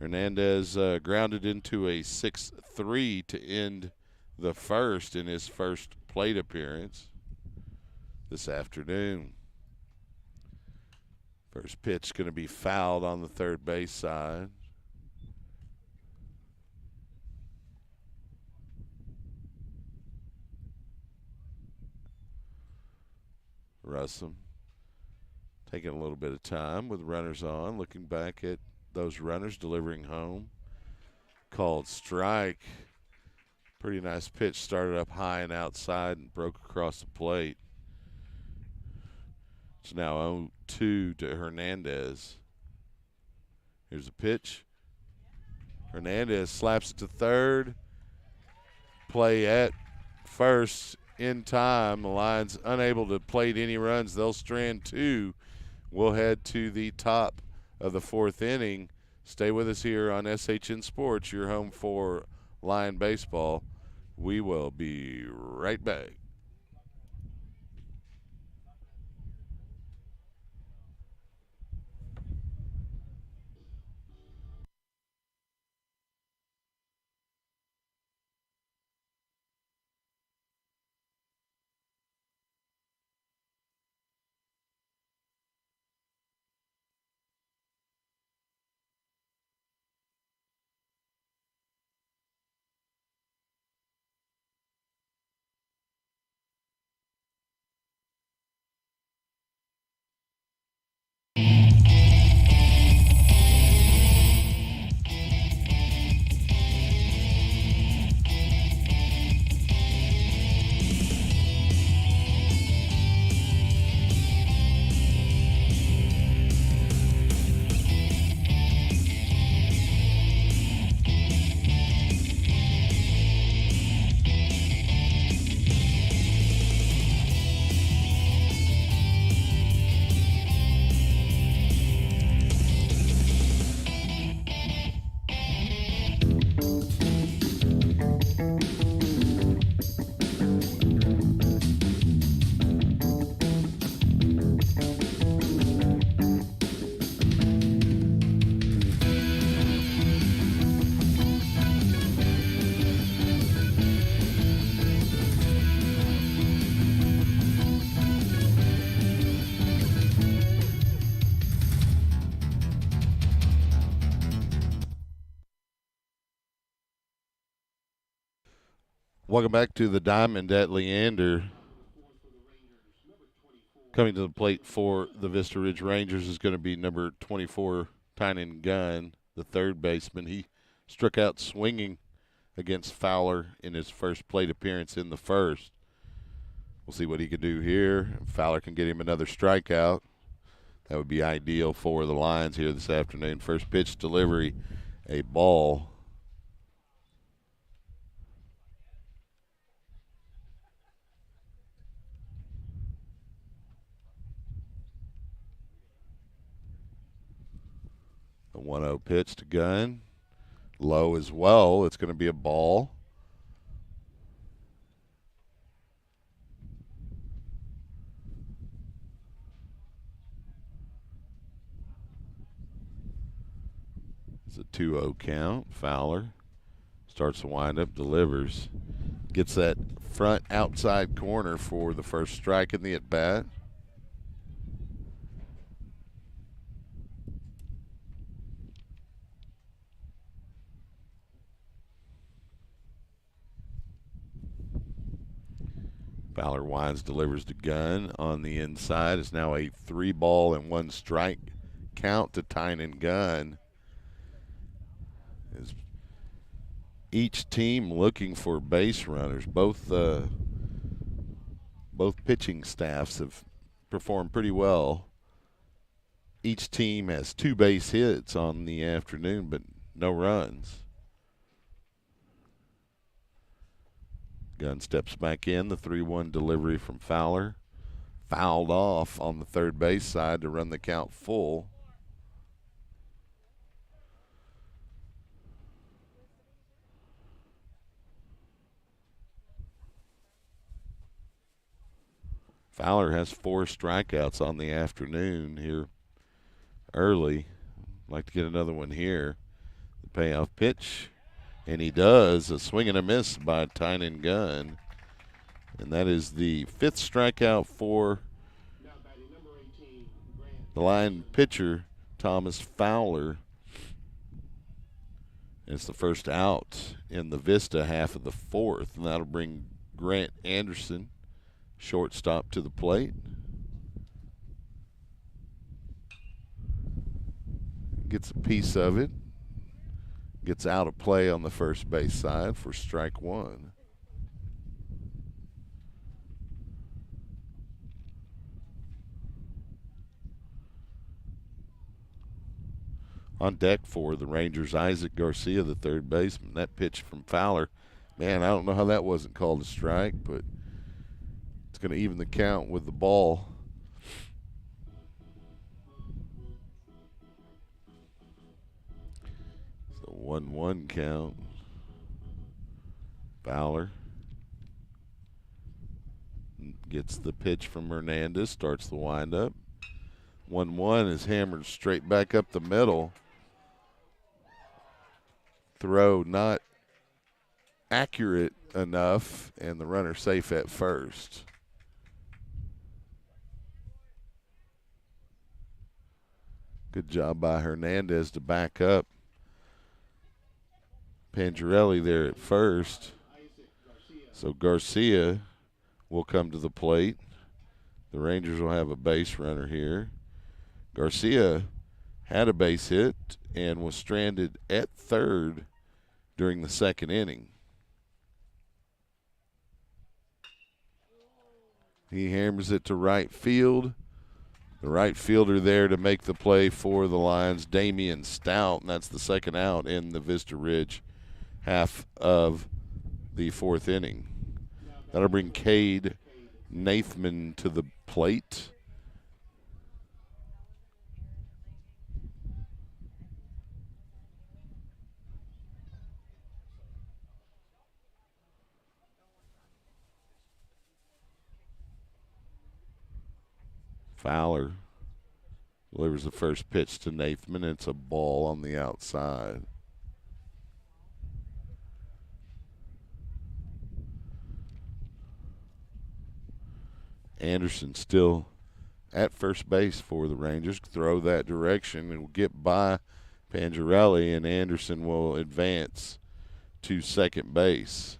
Hernandez grounded into a 6-3 to end the first in his first plate appearance this afternoon. First pitch going to be fouled on the third base side. Russell taking a little bit of time with runners on, looking back at those runners, delivering home. Called strike. Pretty nice pitch, started up high and outside and broke across the plate. It's now 0-2 to Hernandez. Here's a pitch. Hernandez slaps it to third. Play at first in time. The Lions unable to plate any runs. They'll strand two. We'll head to the top of the fourth inning. Stay with us here on SHN Sports, your home for Lion baseball. We will be right back. Welcome back to the Diamond at Leander. Coming to the plate for the Vista Ridge Rangers is going to be number 24, Tynan Gunn, the third baseman. He struck out swinging against Fowler in his first plate appearance in the first. We'll see what he can do here. Fowler can get him another strikeout. That would be ideal for the Lions here this afternoon. First pitch delivery, a ball. The 1-0 pitch to Gunn. Low as well. It's going to be a ball. It's a 2-0 count. Fowler starts the windup, delivers. Gets that front outside corner for the first strike in the at-bat. Fowler winds, delivers to Gunn on the inside. It's now a 3-ball-and-1-strike count to Tynan Gunn. Is each team looking for base runners. Both pitching staffs have performed pretty well. Each team has 2 base hits on the afternoon, but no runs. Gunn steps back in. The 3-1 delivery from Fowler. Fouled off on the third base side to run the count full. Fowler has 4 strikeouts on the afternoon here early. Like to get another one here. The payoff pitch, and he does. A swing and a miss by Tynan Gunn. And that is the 5th strikeout for the line pitcher, Thomas Fowler. It's the first out in the Vista half of the 4th, and that'll bring Grant Anderson, shortstop, to the plate. Gets a piece of it. Gets out of play on the first base side for strike 1. On deck for the Rangers, Isaac Garcia, the third baseman. That pitch from Fowler, man, I don't know how that wasn't called a strike, but it's going to even the count with the ball. So 1-1 count. Fowler gets the pitch from Hernandez, starts the windup. 1-1 is hammered straight back up the middle. Throw not accurate enough, and the runner safe at first. Good job by Hernandez to back up Pangerelli there at first. So Garcia will come to the plate. The Rangers will have a base runner here. Garcia had a base hit and was stranded at third during the 2nd inning. He hammers it to right field. The right fielder there to make the play for the Lions, Damian Stout, and that's the 2nd out in the Vista Ridge half of the 4th inning. That'll bring Cade Nathman to the plate. Fowler delivers the first pitch to Nathman. It's a ball on the outside. Anderson still at first base for the Rangers. Throw that direction and will get by Pangerelli, and Anderson will advance to second base.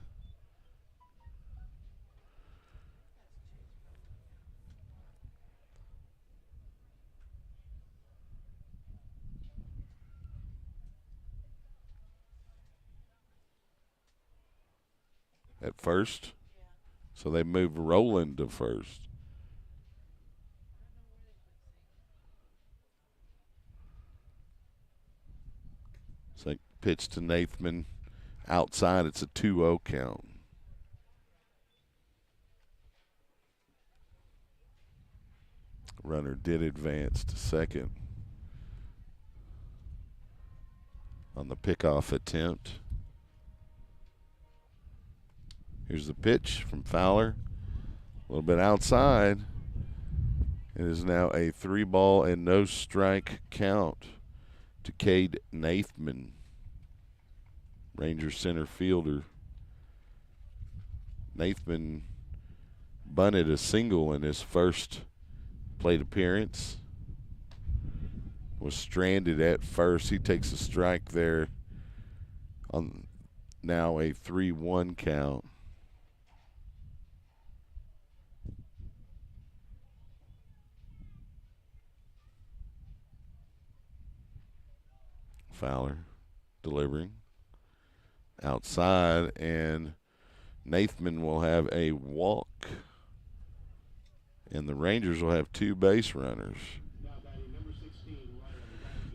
At first. So they move Roland to first. So pitch to Nathman outside. It's a 2-0 count. Runner did advance to second on the pickoff attempt. Here's the pitch from Fowler. A little bit outside. It is now a 3-ball and no strike count to Cade Nathman, Rangers center fielder. Nathman bunted a single in his first plate appearance. Was stranded at first. He takes a strike there on now a 3-1 count. Fowler delivering outside, and Nathman will have a walk, and the Rangers will have 2 base runners.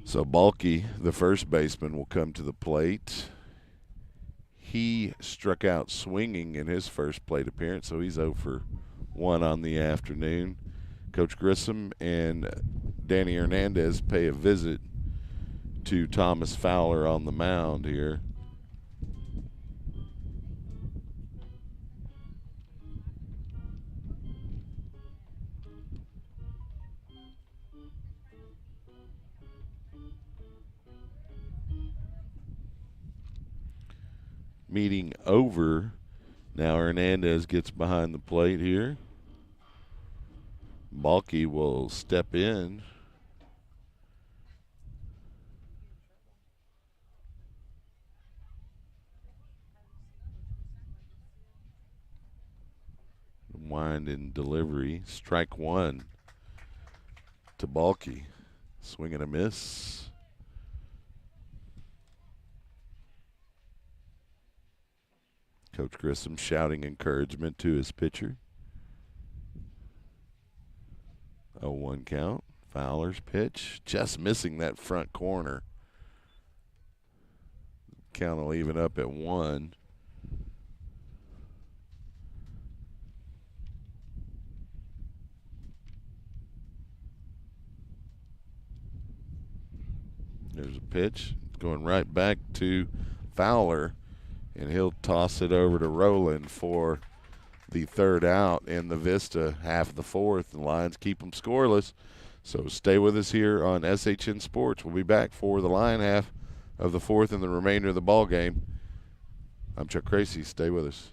So Balke, the first baseman, will come to the plate. He struck out swinging in his first plate appearance, so he's 0 for 1 on the afternoon. Coach Grissom and Danny Hernandez pay a visit to Thomas Fowler on the mound here. meeting over. Now Hernandez gets behind the plate here. Balky will step in. Wind and delivery. Strike one to Balky. Swing and a miss. Coach Grissom shouting encouragement to his pitcher. 0-1 count. Fowler's pitch. Just missing that front corner. Count will even up at 1. There's a pitch going right back to Fowler, and he'll toss it over to Rowland for the third out in the Vista half of the fourth. The Lions keep them scoreless. So stay with us here on SHN Sports. We'll be back for the Lion half of the fourth and the remainder of the ball game. I'm Chuck Crazy. Stay with us.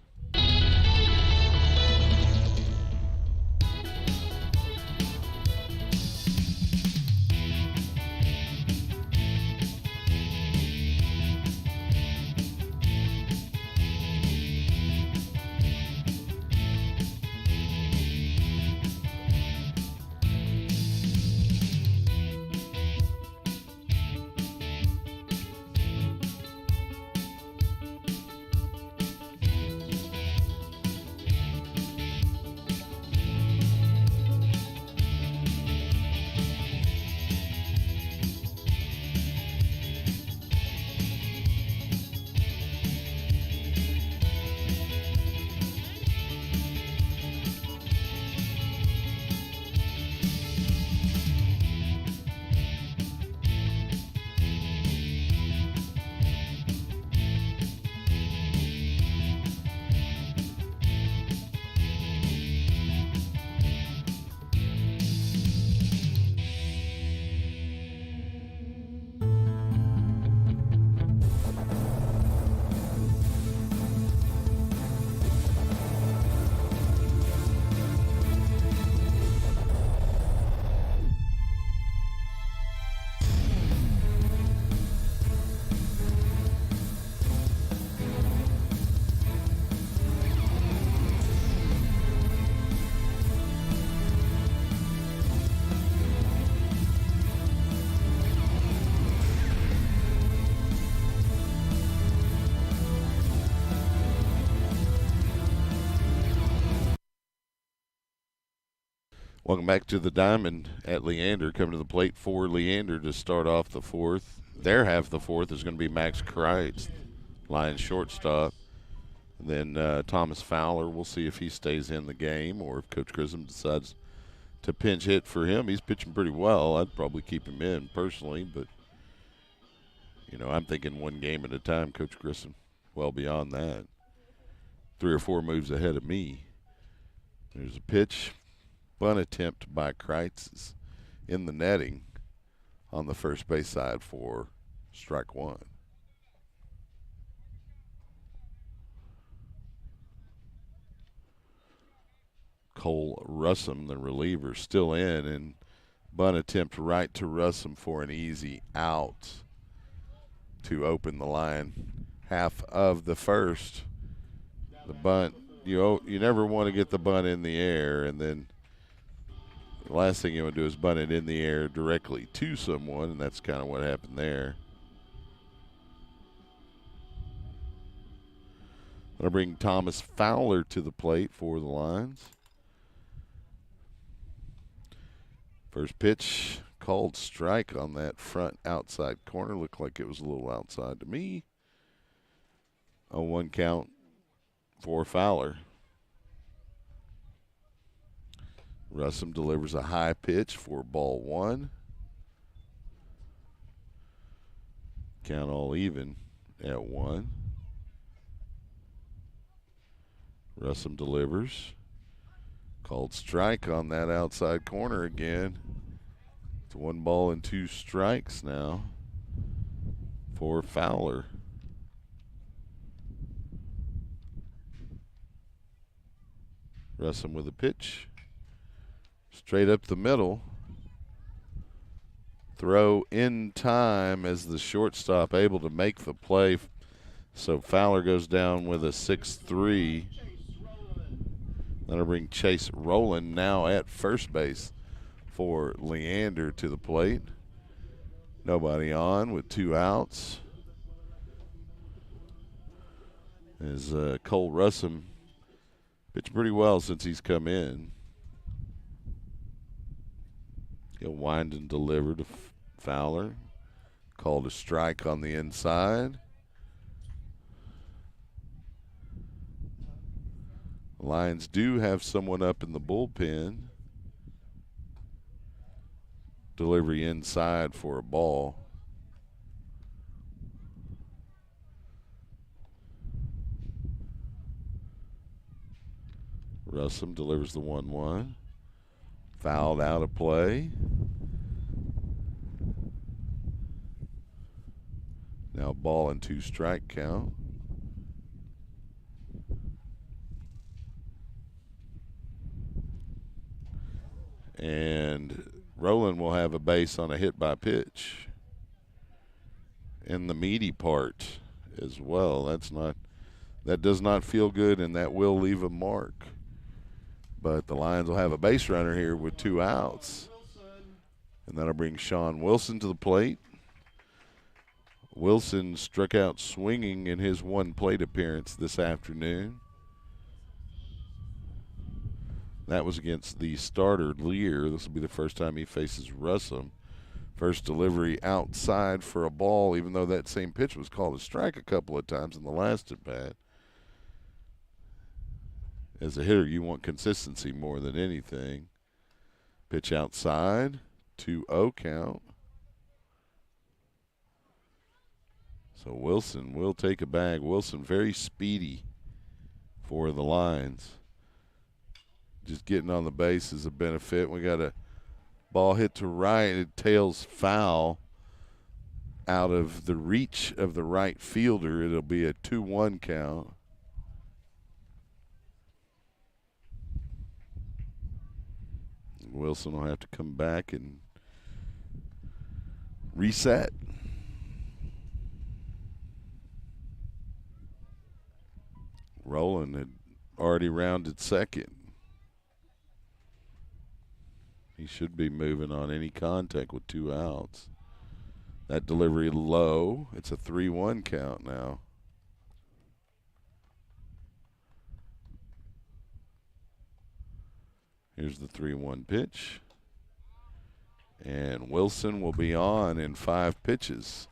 Welcome back to the Diamond at Leander. Coming to the plate for Leander to start off the fourth. Their half of the fourth is going to be Max Kreitz, Lions shortstop. And then Thomas Fowler, we'll see if he stays in the game or if Coach Grissom decides to pinch hit for him. He's pitching pretty well. I'd probably keep him in personally, but, you know, I'm thinking one game at a time. Coach Grissom well beyond that. 3 or 4 moves ahead of me. There's a pitch. Bunt attempt by Kreitz in the netting on the first base side for strike one. Cole Russum, the reliever, still in, and bunt attempt right to Russum for an easy out to open the line. Half of the first. The bunt, you never want to get the bunt in the air, and then the last thing you want to do is bunt it in the air directly to someone, and that's kind of what happened there. I'm going to bring Thomas Fowler to the plate for the Lions. First pitch, called strike on that front outside corner. Looked like it was a little outside to me. 0-1 count for Fowler. Russum delivers a high pitch for ball one. Count all even at 1. Russum delivers. Called strike on that outside corner again. It's 1 ball and 2 strikes now for Fowler. Russum with a pitch. Straight up the middle. Throw in time as the shortstop able to make the play. So Fowler goes down with a 6-3. That'll bring Chase Rowland now at first base for Leander to the plate. Nobody on with 2 outs. As Cole Russum pitched pretty well since he's come in. He'll wind and deliver to Fowler. Called a strike on the inside. Lions do have someone up in the bullpen. Delivery inside for a ball. Russum delivers the 1-1. Fouled out of play. Now ball and 2 strike count. And Rowland will have a base on a hit by pitch. In the meaty part as well. That does not feel good, and that will leave a mark. But the Lions will have a base runner here with 2 outs. And that'll bring Sean Wilson to the plate. Wilson struck out swinging in his 1 plate appearance this afternoon. That was against the starter, Leander. This will be the first time he faces Russum. First delivery outside for a ball, even though that same pitch was called a strike a couple of times in the last at-bat. As a hitter, you want consistency more than anything. Pitch outside, 2-0 count. So Wilson will take a bag. Wilson very speedy for the Lions. Just getting on the base is a benefit. We got a ball hit to right. It tails foul out of the reach of the right fielder. It'll be a 2-1 count. Wilson will have to come back and reset. Rowland had already rounded second. He should be moving on any contact with 2 outs. That delivery low. It's a 3-1 count now. Here's the 3-1 pitch. And Wilson will be on in 5 pitches.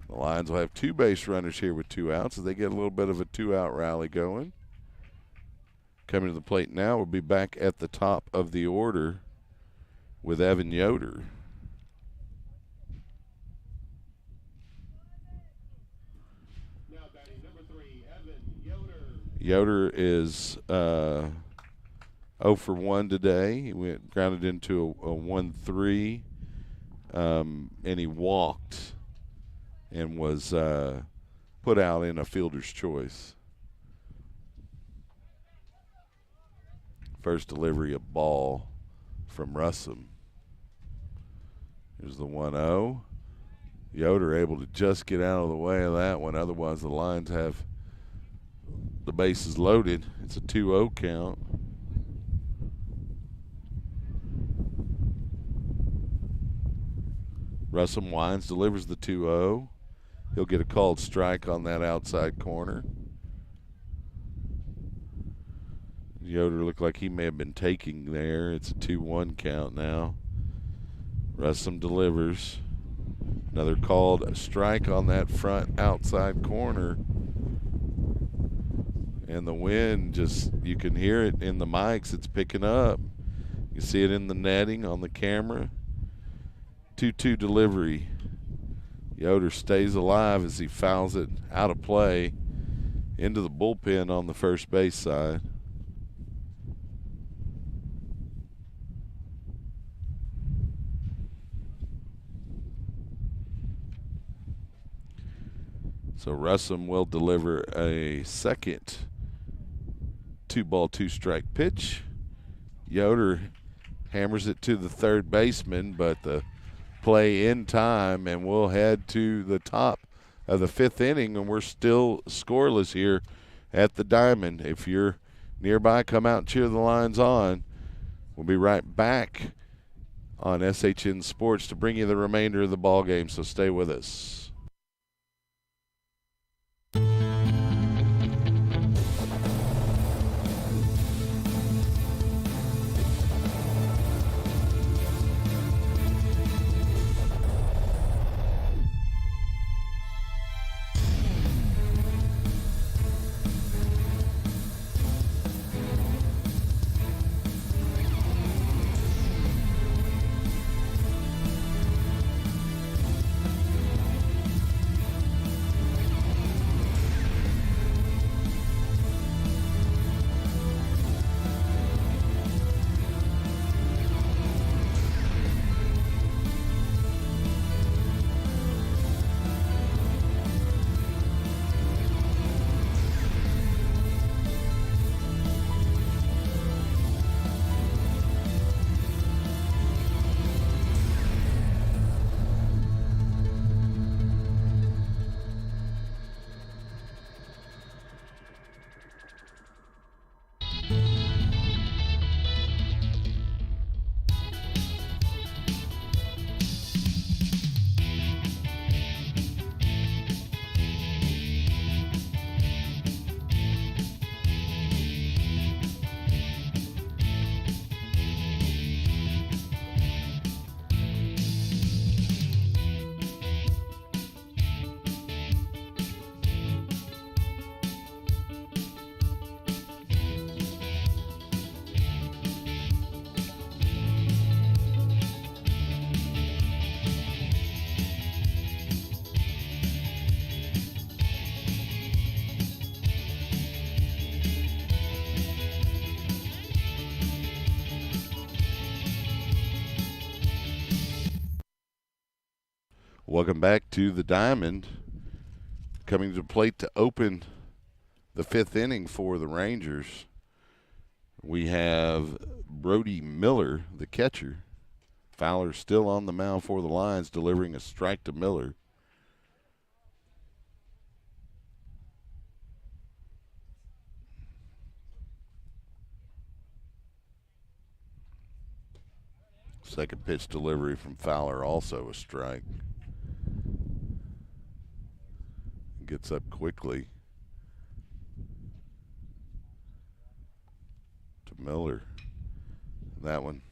The Lions will have 2 base runners here with 2 outs as they get a little bit of a 2-out rally going. Coming to the plate now will be back at the top of the order with Evan Yoder.
Now batting number 3, Evan Yoder.
Yoder is 0 for 1 today. He went grounded into a 1-3, and he walked and was put out in a fielder's choice. First delivery of ball from Russum. Here's the 1-0. Yoder able to just get out of the way of that one. Otherwise, the Lions have the bases loaded. It's a 2-0 count. Russum winds, delivers the 2-0. He'll get a called strike on that outside corner. Yoder looked like he may have been taking there. It's a 2-1 count now. Russum delivers. Another called strike on that front outside corner. And the wind just, you can hear it in the mics. It's picking up. You see it in the netting on the camera. 2-2 delivery. Yoder stays alive as he fouls it out of play into the bullpen on the first base side. So Russum will deliver a second 2-ball, 2-strike pitch. Yoder hammers it to the third baseman, but the play in time, and we'll head to the top of the 5th inning, and we're still scoreless here at the Diamond. If you're nearby, come out and cheer the Lions on. We'll be right back on SHN Sports to bring you the remainder of the ball game, so stay with us. Welcome back to the Diamond. Coming to the plate to open the 5th inning for the Rangers, we have Brody Miller, the catcher. Fowler still on the mound for the Lions, delivering a strike to Miller. Second pitch delivery from Fowler, also a strike. Gets up quickly to Miller. That one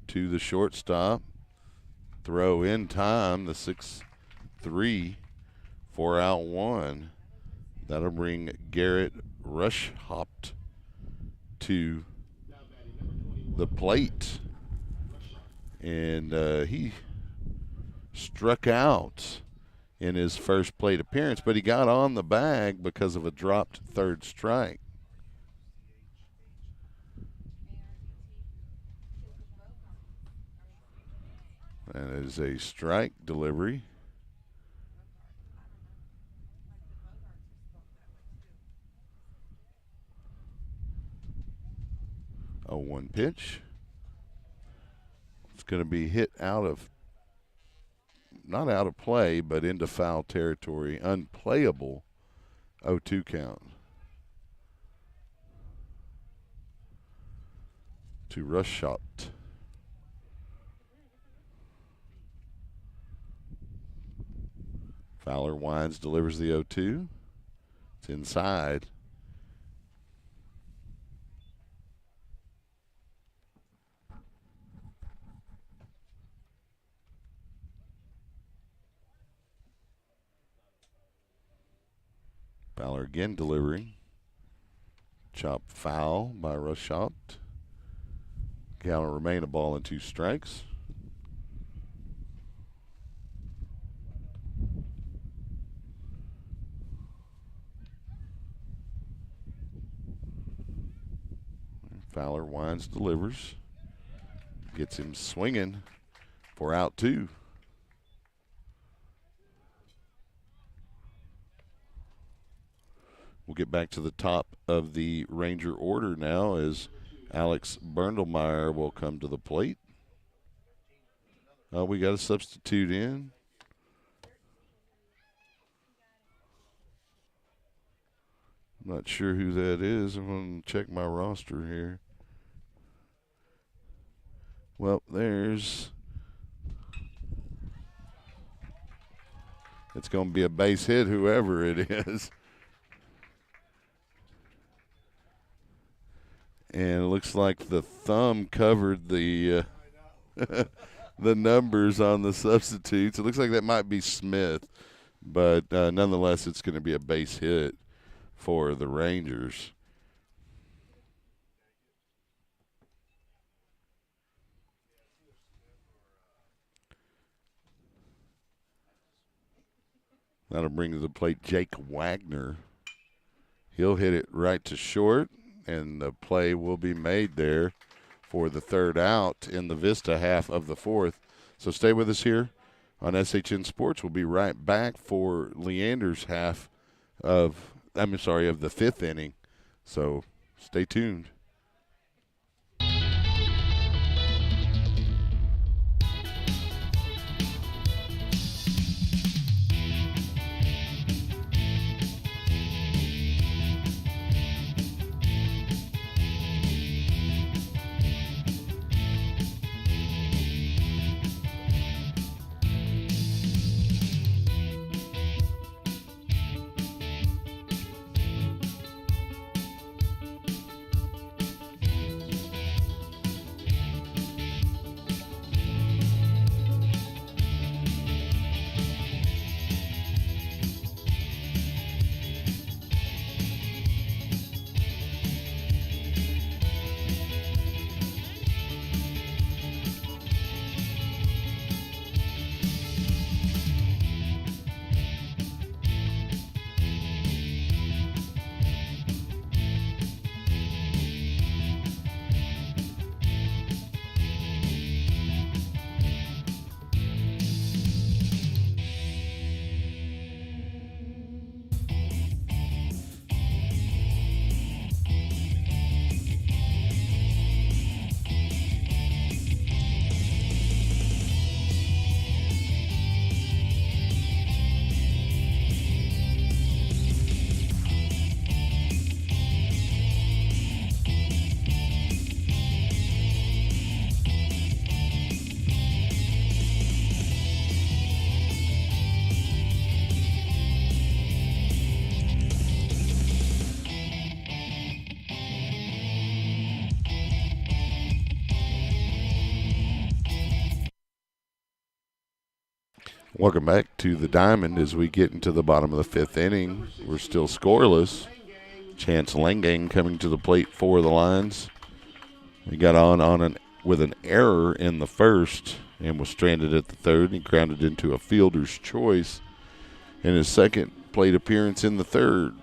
to the shortstop. Throw in time, the 6-3, 4-out 1. That'll bring Garrett Rushhopt to the plate. And he struck out in his first plate appearance, but he got on the bag because of a dropped third strike. That is a strike delivery. A 1 pitch. It's going to be hit out of, not out of play, but into foul territory. Unplayable 0-2 count. To Rushhopt. Fowler winds, delivers the 0-2. It's inside. Fowler again delivering. Chop foul by Rushhopt. Count will remain a ball and 2 strikes. Fowler winds, delivers. Gets him swinging for out 2. We'll get back to the top of the Ranger order now as Alex Bernelmeyer will come to the plate. We got a substitute in. I'm not sure who that is. I'm going to check my roster here. Well, it's going to be a base hit, whoever it is. And it looks like the thumb covered the the numbers on the substitutes. It looks like that might be Smith, but nonetheless, it's going to be a base hit for the Rangers. That'll bring to the plate Jake Wagner. He'll hit it right to short, and the play will be made there for the third out in the Vista half of the fourth. So stay with us here on SHN Sports. We'll be right back for Leander's half of the fifth inning. So stay tuned. Welcome back to the Diamond as we get into the bottom of the fifth inning. We're still scoreless. Chance Langang coming to the plate for the Lions. He got with an error in the first and was stranded at the third. He grounded into a fielder's choice in his second plate appearance in the third.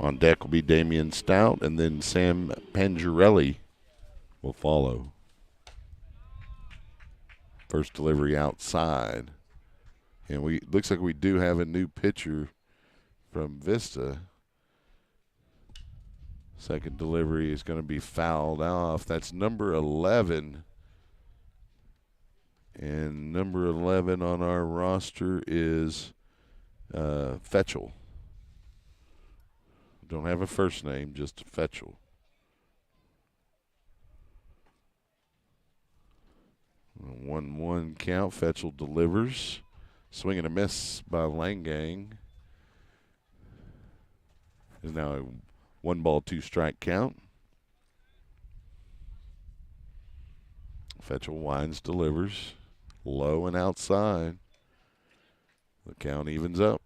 On deck will be Damian Stout, and then Sam Pangerelli will follow. First delivery outside. And looks like we do have a new pitcher from Vista. Second delivery is going to be fouled off. That's number 11. And number 11 on our roster is Fetchel. Don't have a first name, just Fetchel. 1-1 count. Fetchel delivers. Swing and a miss by Langang. And now a 1-ball, 2-strike count. Fetchel winds, delivers. Low and outside. The count evens up.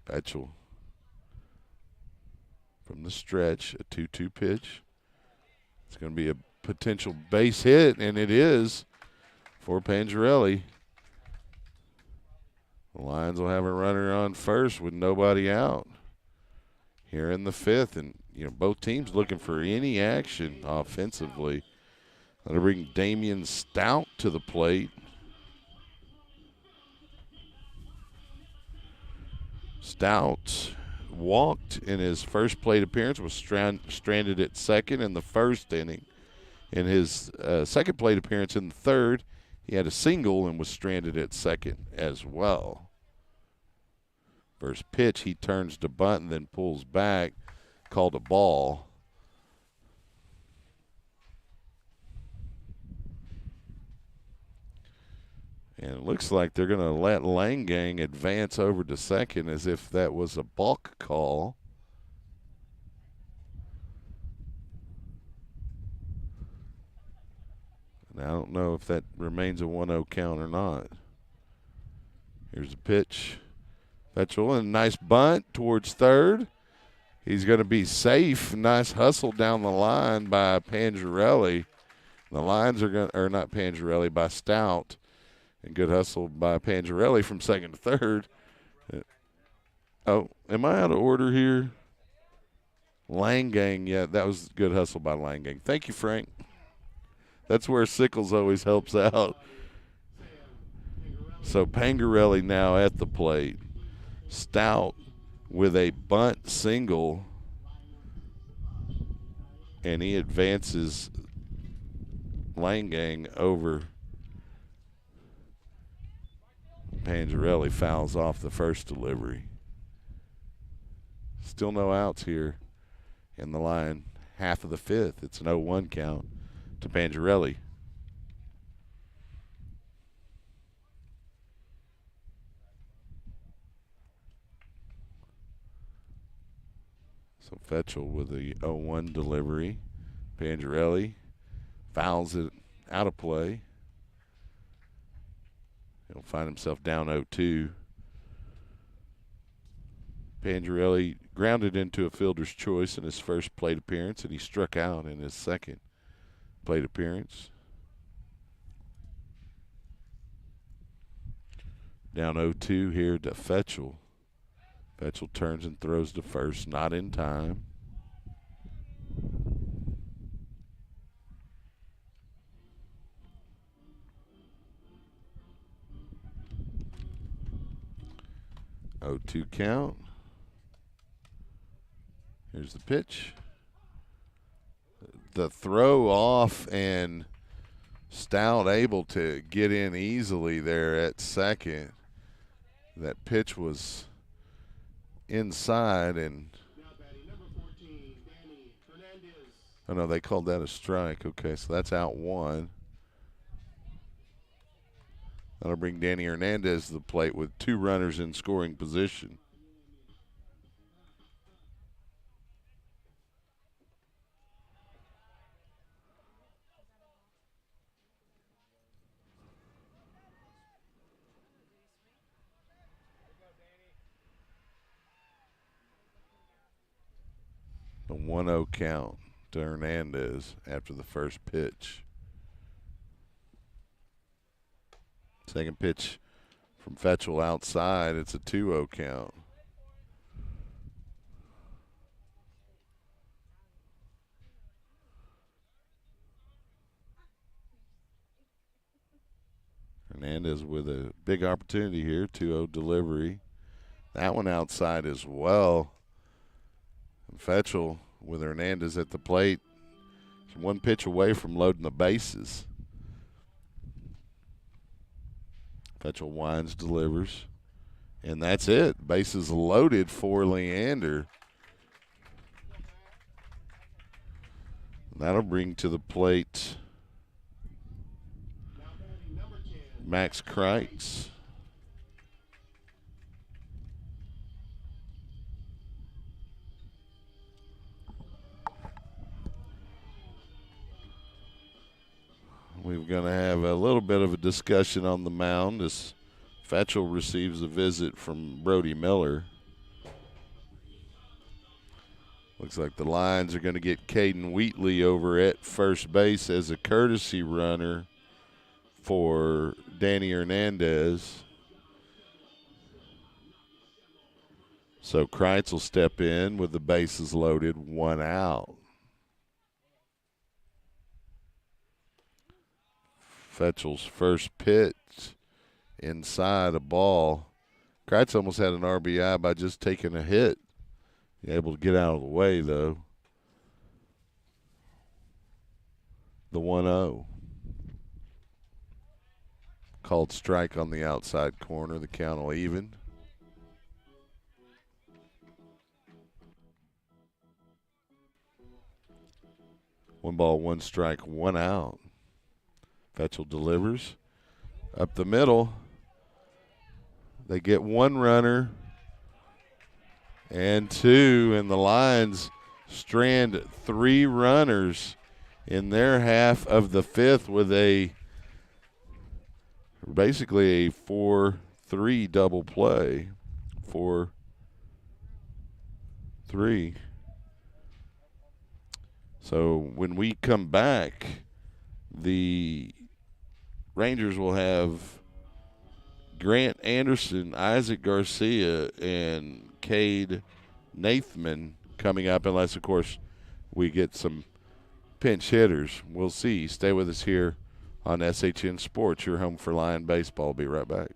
Fetchel from the stretch, a 2-2 pitch. It's going to be a potential base hit, and it is for Pangerelli. The Lions will have a runner on first with nobody out. here in the fifth. And, both teams looking for any action offensively. That'll bring Damian Stout to the plate. Stout walked in his first plate appearance, was stranded at second in the first inning. In his second plate appearance in the third, he had a single and was stranded at second as well. First pitch, he turns to bunt and then pulls back, called a ball. And it looks like they're going to let Langang advance over to second as if that was a balk call. And I don't know if that remains a 1-0 count or not. Here's a pitch. Fetchel, and a nice bunt towards third. He's going to be safe. Nice hustle down the line by Pangarelli. The lines are not Pangarelli, by Stout. And good hustle by Pangarelli from second to third. Oh, am I out of order here? Langang, yeah, that was good hustle by Langang. Thank you, Frank. That's where Sickles always helps out. So Pangarelli now at the plate. Stout with a bunt single. And he advances Langang over. Pangarelli fouls off the first delivery. Still no outs here in the line. Half of the fifth. It's an 0-1 count to Pangarelli. So Fetchel with the 0-1 delivery. Pangarelli fouls it out of play. He'll find himself down 0-2. Pangarelli grounded into a fielder's choice in his first plate appearance, and he struck out in his second plate appearance. Down 0-2 here to Fetchel. Fetchel turns and throws to first, not in time. Oh, 2 count. Here's the pitch. The throw off, and Stout able to get in easily there at second. That pitch was inside, and oh no, they called that a strike. Okay, so that's out 1. That'll bring Danny Hernandez to the plate with 2 runners in scoring position. The 1-0 count to Hernandez after the first pitch. Second pitch from Fetchel outside. It's a 2-0 count. Hernandez with a big opportunity here. 2-0 delivery. That one outside as well. And Fetchel with Hernandez at the plate. One pitch away from loading the bases. Fetchel winds, delivers. And that's it. Bases loaded for Leander. That'll bring to the plate Max Kreitz. We're going to have a little bit of a discussion on the mound as Fetchel receives a visit from Brody Miller. Looks like the Lions are going to get Caden Wheatley over at first base as a courtesy runner for Danny Hernandez. So Kreitz will step in with the bases loaded, 1 out. Fetchel's first pitch inside a ball. Kreitz almost had an RBI by just taking a hit. Able to get out of the way, though. The 1-0. Called strike on the outside corner. The count will even. 1 ball, 1 strike, 1 out. Fetchel delivers up the middle. They get 1 runner and 2, and the Lions strand 3 runners in their half of the 5th with basically a 4-3 double play. 4-3. So when we come back, the Rangers will have Grant Anderson, Isaac Garcia, and Cade Nathman coming up, unless, of course, we get some pinch hitters. We'll see. Stay with us here on SHN Sports, your home for Lion baseball. Be right back.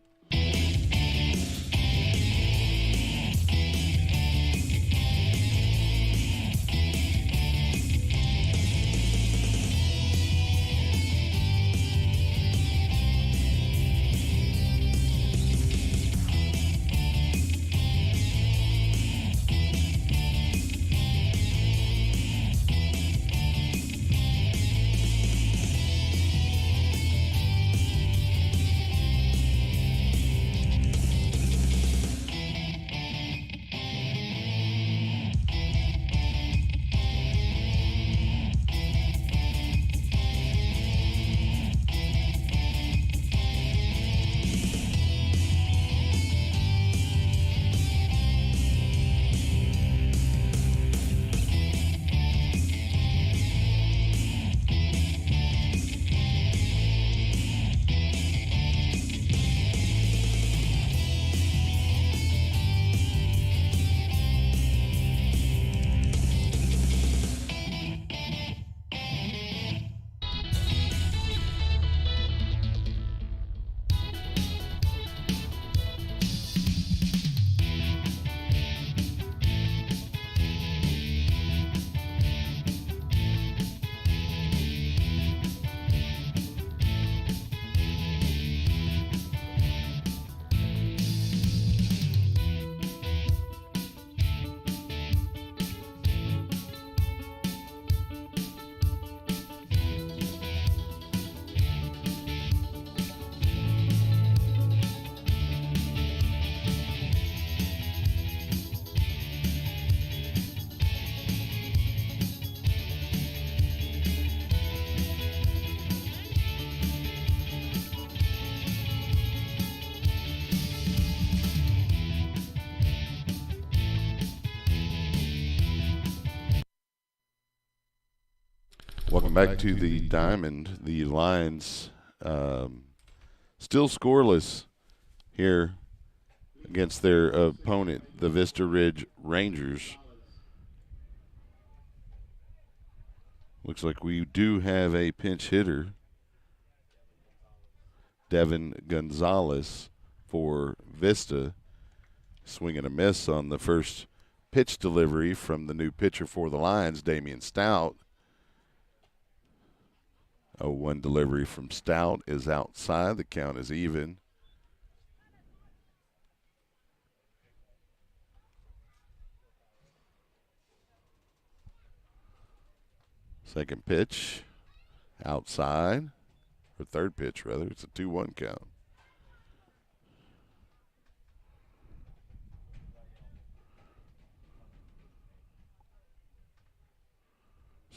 Welcome back to the Diamond. The Lions still scoreless here against their opponent, the Vista Ridge Rangers. Looks like we do have a pinch hitter, Devin Gonzalez for Vista. Swing and a miss on the first pitch delivery from the new pitcher for the Lions, Damian Stout. 0-1 delivery from Stout is outside. The count is even. Second pitch, outside. Or third pitch, rather. It's a 2-1 count.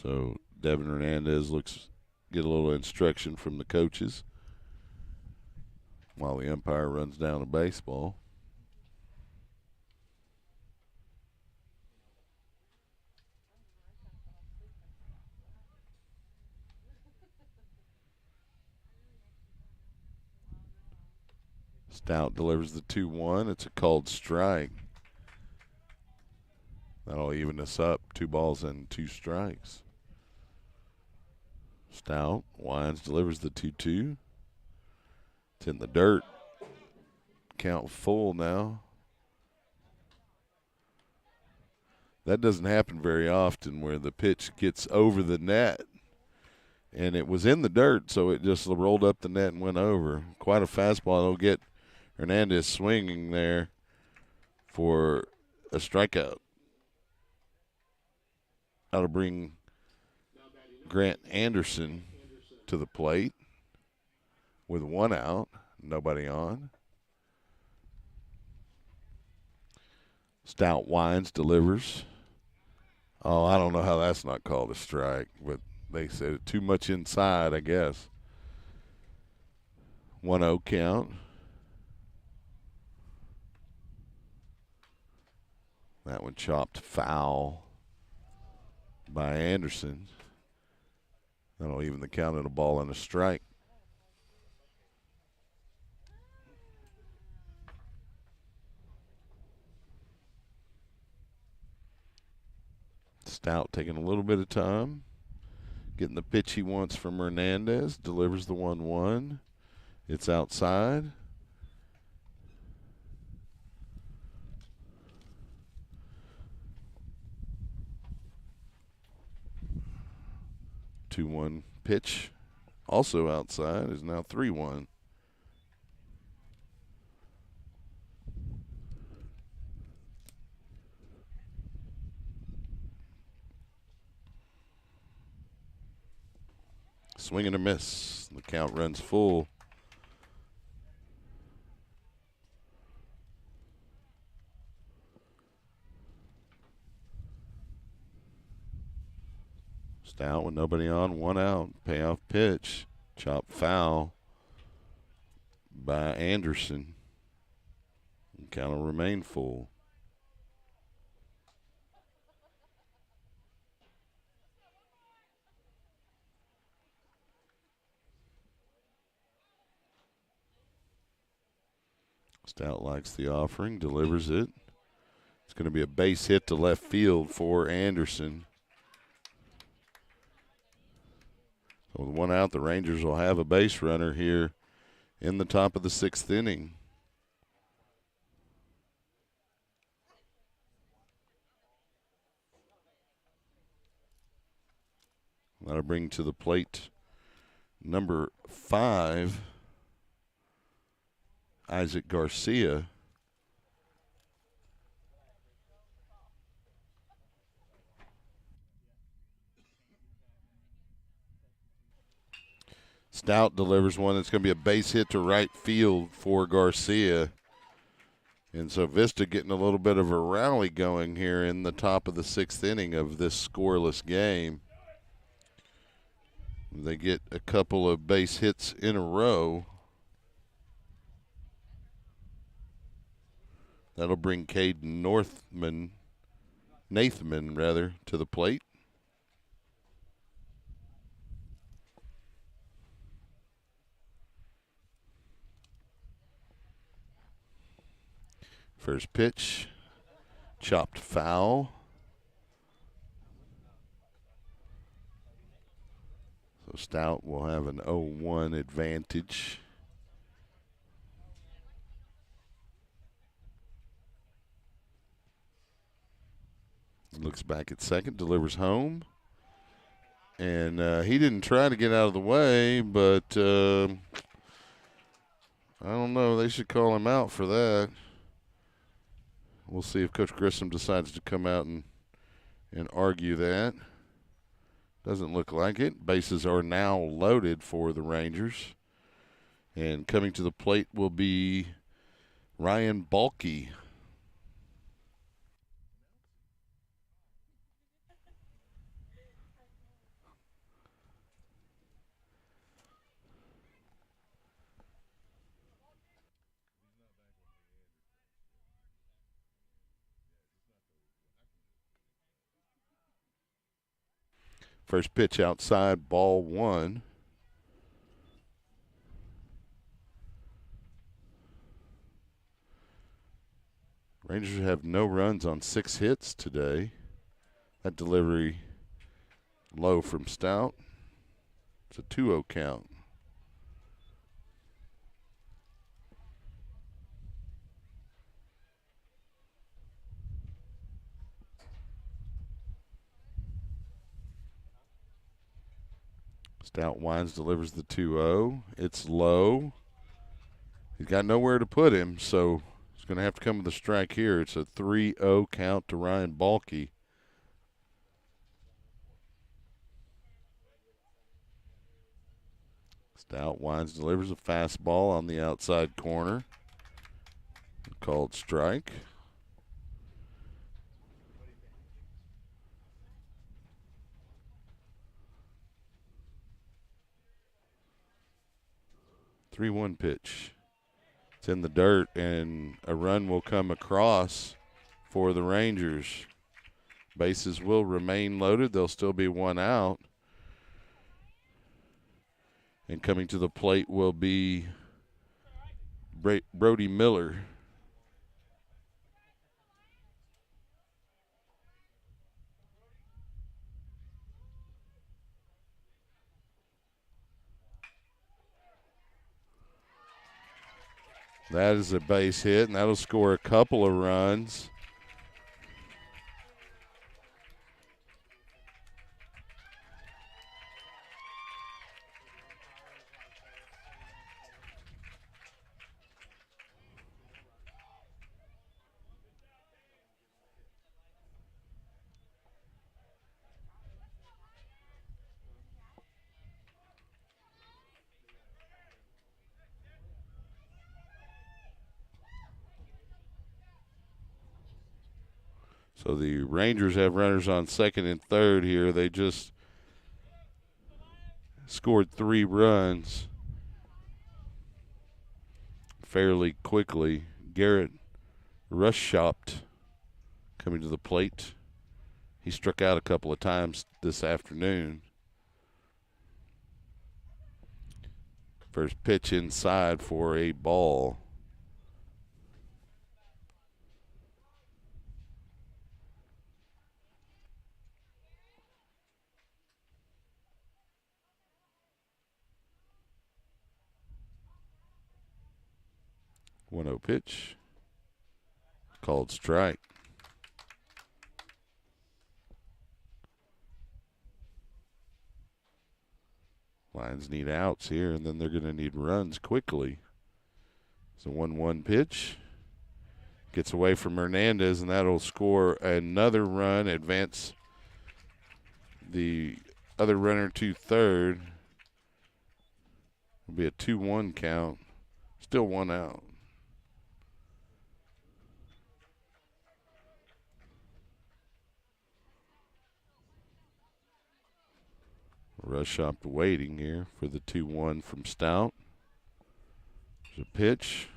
So Devin Hernandez get a little instruction from the coaches while the umpire runs down a baseball. Stout delivers the 2-1. It's a called strike. That'll even us up. 2 balls and 2 strikes. Stout winds, delivers the 2-2. It's in the dirt. Count full now. That doesn't happen very often where the pitch gets over the net. And it was in the dirt, so it just rolled up the net and went over. Quite a fastball. It'll get Hernandez swinging there for a strikeout. That'll bring Grant Anderson to the plate with 1 out, nobody on. Stout winds, delivers. Oh, I don't know how that's not called a strike, but they said it too much inside, I guess. 1-0 count. That one chopped foul by Anderson. That'll even the count at a ball and a strike. Stout taking a little bit of time. Getting the pitch he wants from Hernandez. Delivers the 1-1. It's outside. Two 2-1 pitch, also outside, is now 3-1. Swing and a miss. The count runs full. Stout with nobody on, 1 out. Payoff pitch. Chop foul by Anderson. The count will remain full. Stout likes the offering, delivers it. It's going to be a base hit to left field for Anderson. So with 1 out, the Rangers will have a base runner here in the top of the 6th inning. That'll bring to the plate number 5, Isaac Garcia. Stout delivers one that's going to be a base hit to right field for Garcia. And so Vista getting a little bit of a rally going here in the top of the 6th inning of this scoreless game. They get a couple of base hits in a row. That'll bring Caden Nathman to the plate. First pitch, chopped foul. So Stout will have an 0-1 advantage. Looks back at second, delivers home. And he didn't try to get out of the way, but I don't know. They should call him out for that. We'll see if Coach Grissom decides to come out and argue that. Doesn't look like it. Bases are now loaded for the Rangers. And coming to the plate will be Ryan Balke. First pitch outside, ball 1. Rangers have no runs on 6 hits today. That delivery low from Stout. It's a 2-0 count. Stout winds, delivers the 2-0. It's low. He's got nowhere to put him, so he's going to have to come with a strike here. It's a 3-0 count to Ryan Balke. Stout winds, delivers a fastball on the outside corner. Called strike. Three-one pitch. It's in the dirt, and a run will come across for the Rangers. Bases will remain loaded. There'll still be one out. And coming to the plate will be Brody Miller. That is a base hit, and that'll score a couple of runs. So the Rangers have runners on second and third here. They just scored 3 runs fairly quickly. Garrett Rushshopt coming to the plate. He struck out a couple of times this afternoon. First pitch inside for a ball. One-0 pitch. Called strike. Lions need outs here, and then they're going to need runs quickly. It's a 1-1 pitch. Gets away from Hernandez, and that'll score another run, advance the other runner to third. It'll be a 2-1 count. Still one out. Rushshopt waiting here for the 2-1 from Stout. There's a pitch.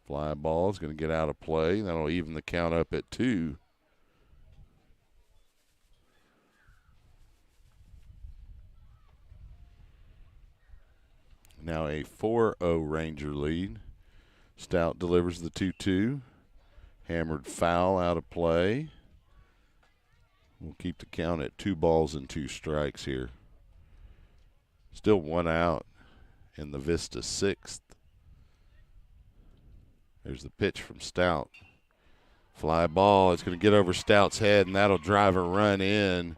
Fly ball is going to get out of play. That'll even the count up at 2. Now a 4-0 Ranger lead. Stout delivers the 2-2. Hammered foul out of play. We'll keep the count at 2 balls and 2 strikes here. Still one out in the Vista 6th. There's the pitch from Stout. Fly ball. It's going to get over Stout's head, and that'll drive a run in.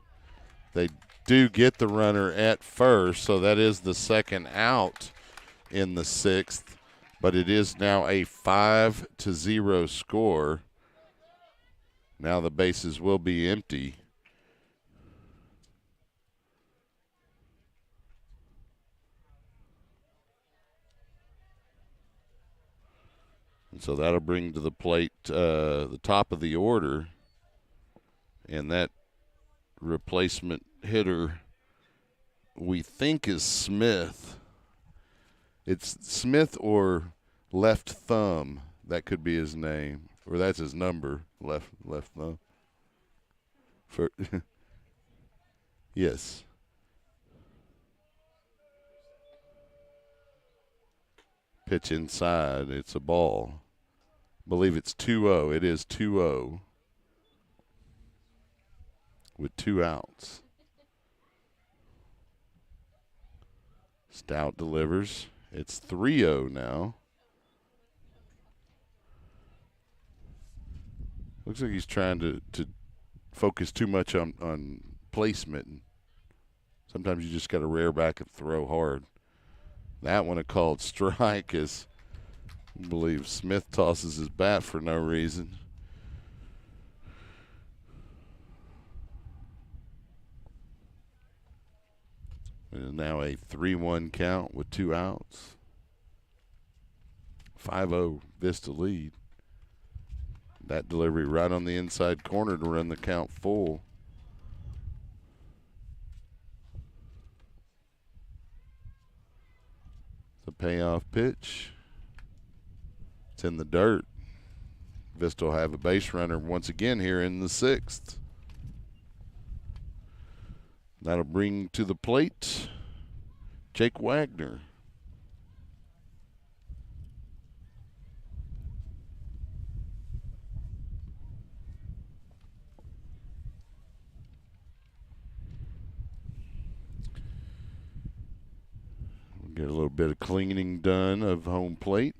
They do get the runner at first, so that is the second out in the 6th. But it is now a 5-0 score. Now the bases will be empty. And so that'll bring to the plate the top of the order. And that replacement hitter we think is Smith. It's Smith or Left Thumb. That could be his name. Or that's his number, left thumb. Yes. Pitch inside. It's a ball. believe it's 2-0. It is 2-0 with 2 outs. Stout delivers. It's 3-0 now. Looks like he's trying to focus too much on placement. Sometimes you just got to rear back and throw hard. That one a called strike as I believe Smith tosses his bat for no reason. It is now a 3-1 count with 2 outs. 5-0 Vista lead. That delivery right on the inside corner to run the count full. The payoff pitch. It's in the dirt. Vista will have a base runner once again here in the 6th. That'll bring to the plate Jake Wagner. We'll get a little bit of cleaning done of home plate.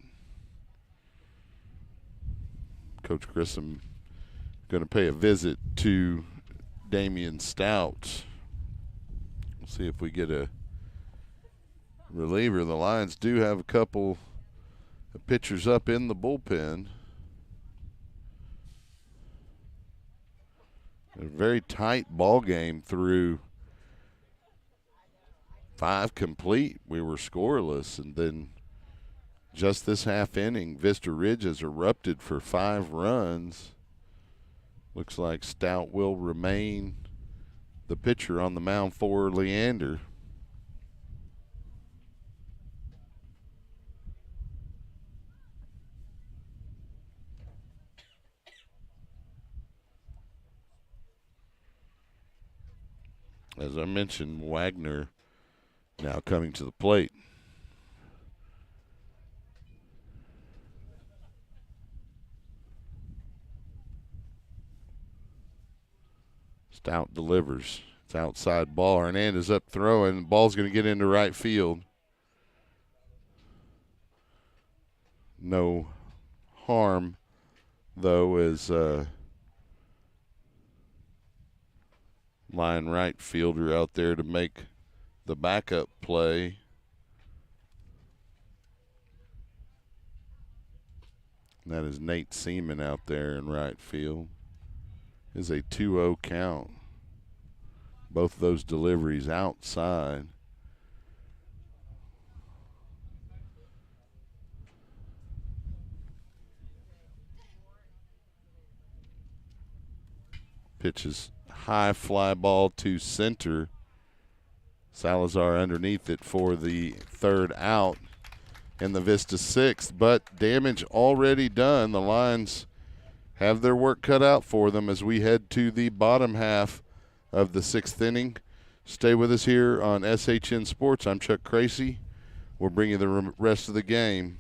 Coach Grissom going to pay a visit to Damian Stout. We'll see if we get a reliever. The Lions do have a couple of pitchers up in the bullpen. A very tight ball game through 5 complete. We were scoreless, and then just this half inning, Vista Ridge has erupted for 5 runs. Looks like Stout will remain the pitcher on the mound for Leander. As I mentioned, Wagner now coming to the plate. Stout delivers. It's outside ball. Hernandez up throwing. The ball's going to get into right field. No harm, though, as line right fielder out there to make the backup play. And that is Nate Seaman out there in right field. Is a 2-0 count. Both of those deliveries outside. Pitches high fly ball to center. Salazar underneath it for the 3rd out in the Vista 6th, but damage already done. The Lions have their work cut out for them as we head to the bottom half of the 6th inning. Stay with us here on SHN Sports. I'm Chuck Cracy. We'll bring you the rest of the game.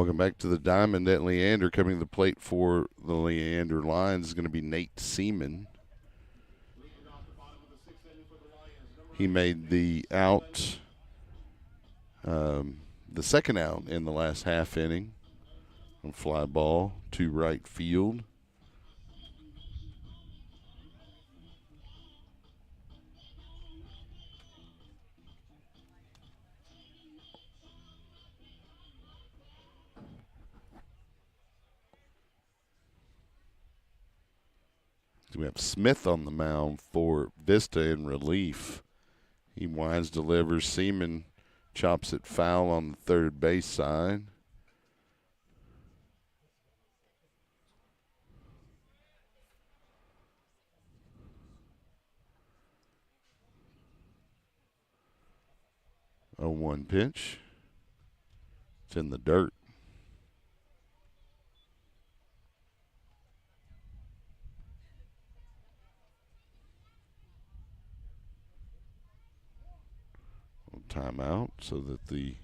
Welcome back to the diamond at Leander. Coming to the plate for the Leander Lions is going to be Nate Seaman. He made the out, the second out in the last half inning. On fly ball to right field. We have Smith on the mound for Vista in relief. He winds, delivers. Seaman chops it foul on the third base side. Oh, 1 pitch. It's in the dirt. Timeout so that the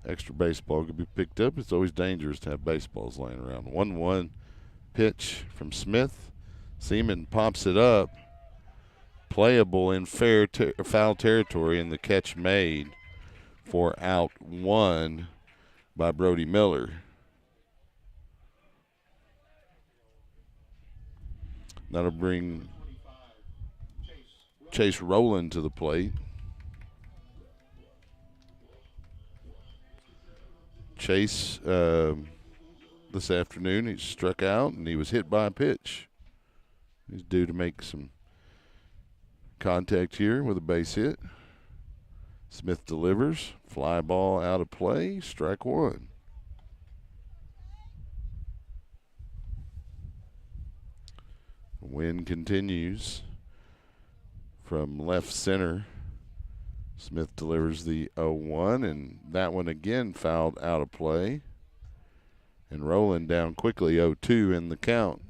extra baseball could be picked up. It's always dangerous to have baseballs laying around. 1-1 pitch from Smith. Seaman pops it up. Playable in foul territory, and the catch made for out 1 by Brody Miller. That'll bring Chase Rowland to the plate. Chase, this afternoon, he struck out and he was hit by a pitch. He's due to make some contact here with a base hit. Smith delivers. Fly ball out of play. Strike 1. The wind continues from left center. Smith delivers the 0-1, and that one again fouled out of play. And Rowland down quickly, 0-2 in the count.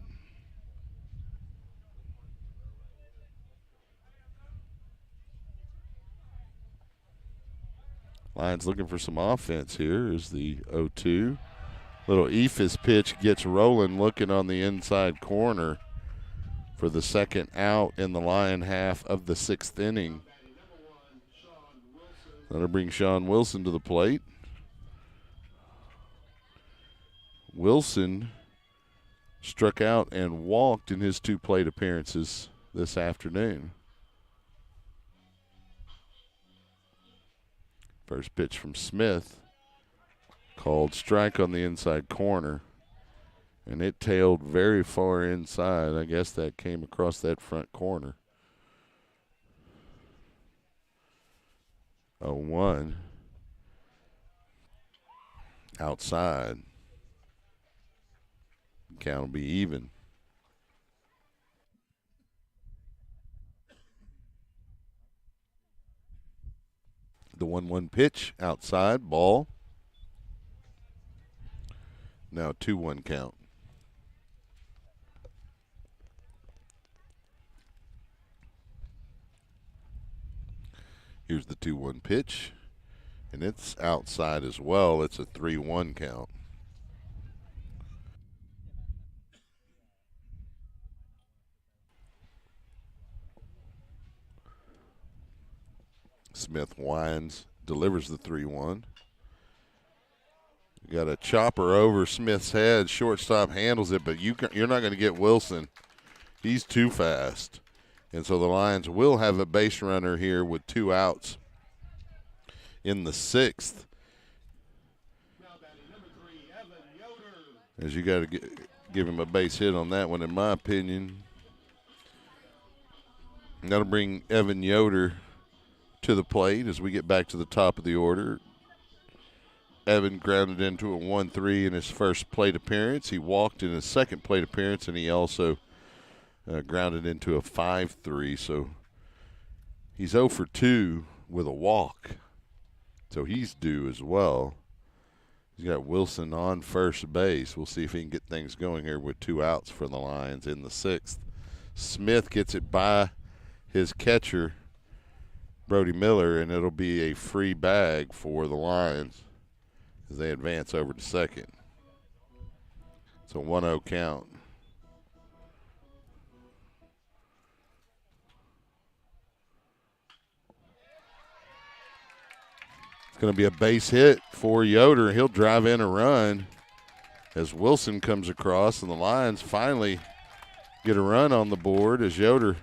Lions looking for some offense here is the 0-2. Little Ephus pitch gets Rowland looking on the inside corner for the second out in the Lion half of the 6th inning. That'll bring Sean Wilson to the plate. Wilson struck out and walked in his 2 plate appearances this afternoon. First pitch from Smith, called strike on the inside corner, and it tailed very far inside. I guess that came across that front corner. 0-1. Outside. Count will be even. The 1-1 pitch outside, ball. Now 2-1 count. Here's the 2-1 pitch, and it's outside as well. It's a 3-1 count. Smith winds, delivers the 3-1. Got a chopper over Smith's head. Shortstop handles it, but you're not going to get Wilson. He's too fast. And so the Lions will have a base runner here with 2 outs in the 6th. As you got to give him a base hit on that one, in my opinion. That'll bring Evan Yoder to the plate as we get back to the top of the order. Evan grounded into a 1-3 in his first plate appearance. He walked in his second plate appearance, and he also grounded into a 5-3. So he's 0 for 2 with a walk. So he's due as well. He's got Wilson on first base. We'll see if he can get things going here with 2 outs for the Lions in the 6th. Smith gets it by his catcher, Brody Miller, and it'll be a free bag for the Lions as they advance over to second. It's a 1-0 count. It's going to be a base hit for Yoder. He'll drive in a run as Wilson comes across, and the Lions finally get a run on the board as Yoder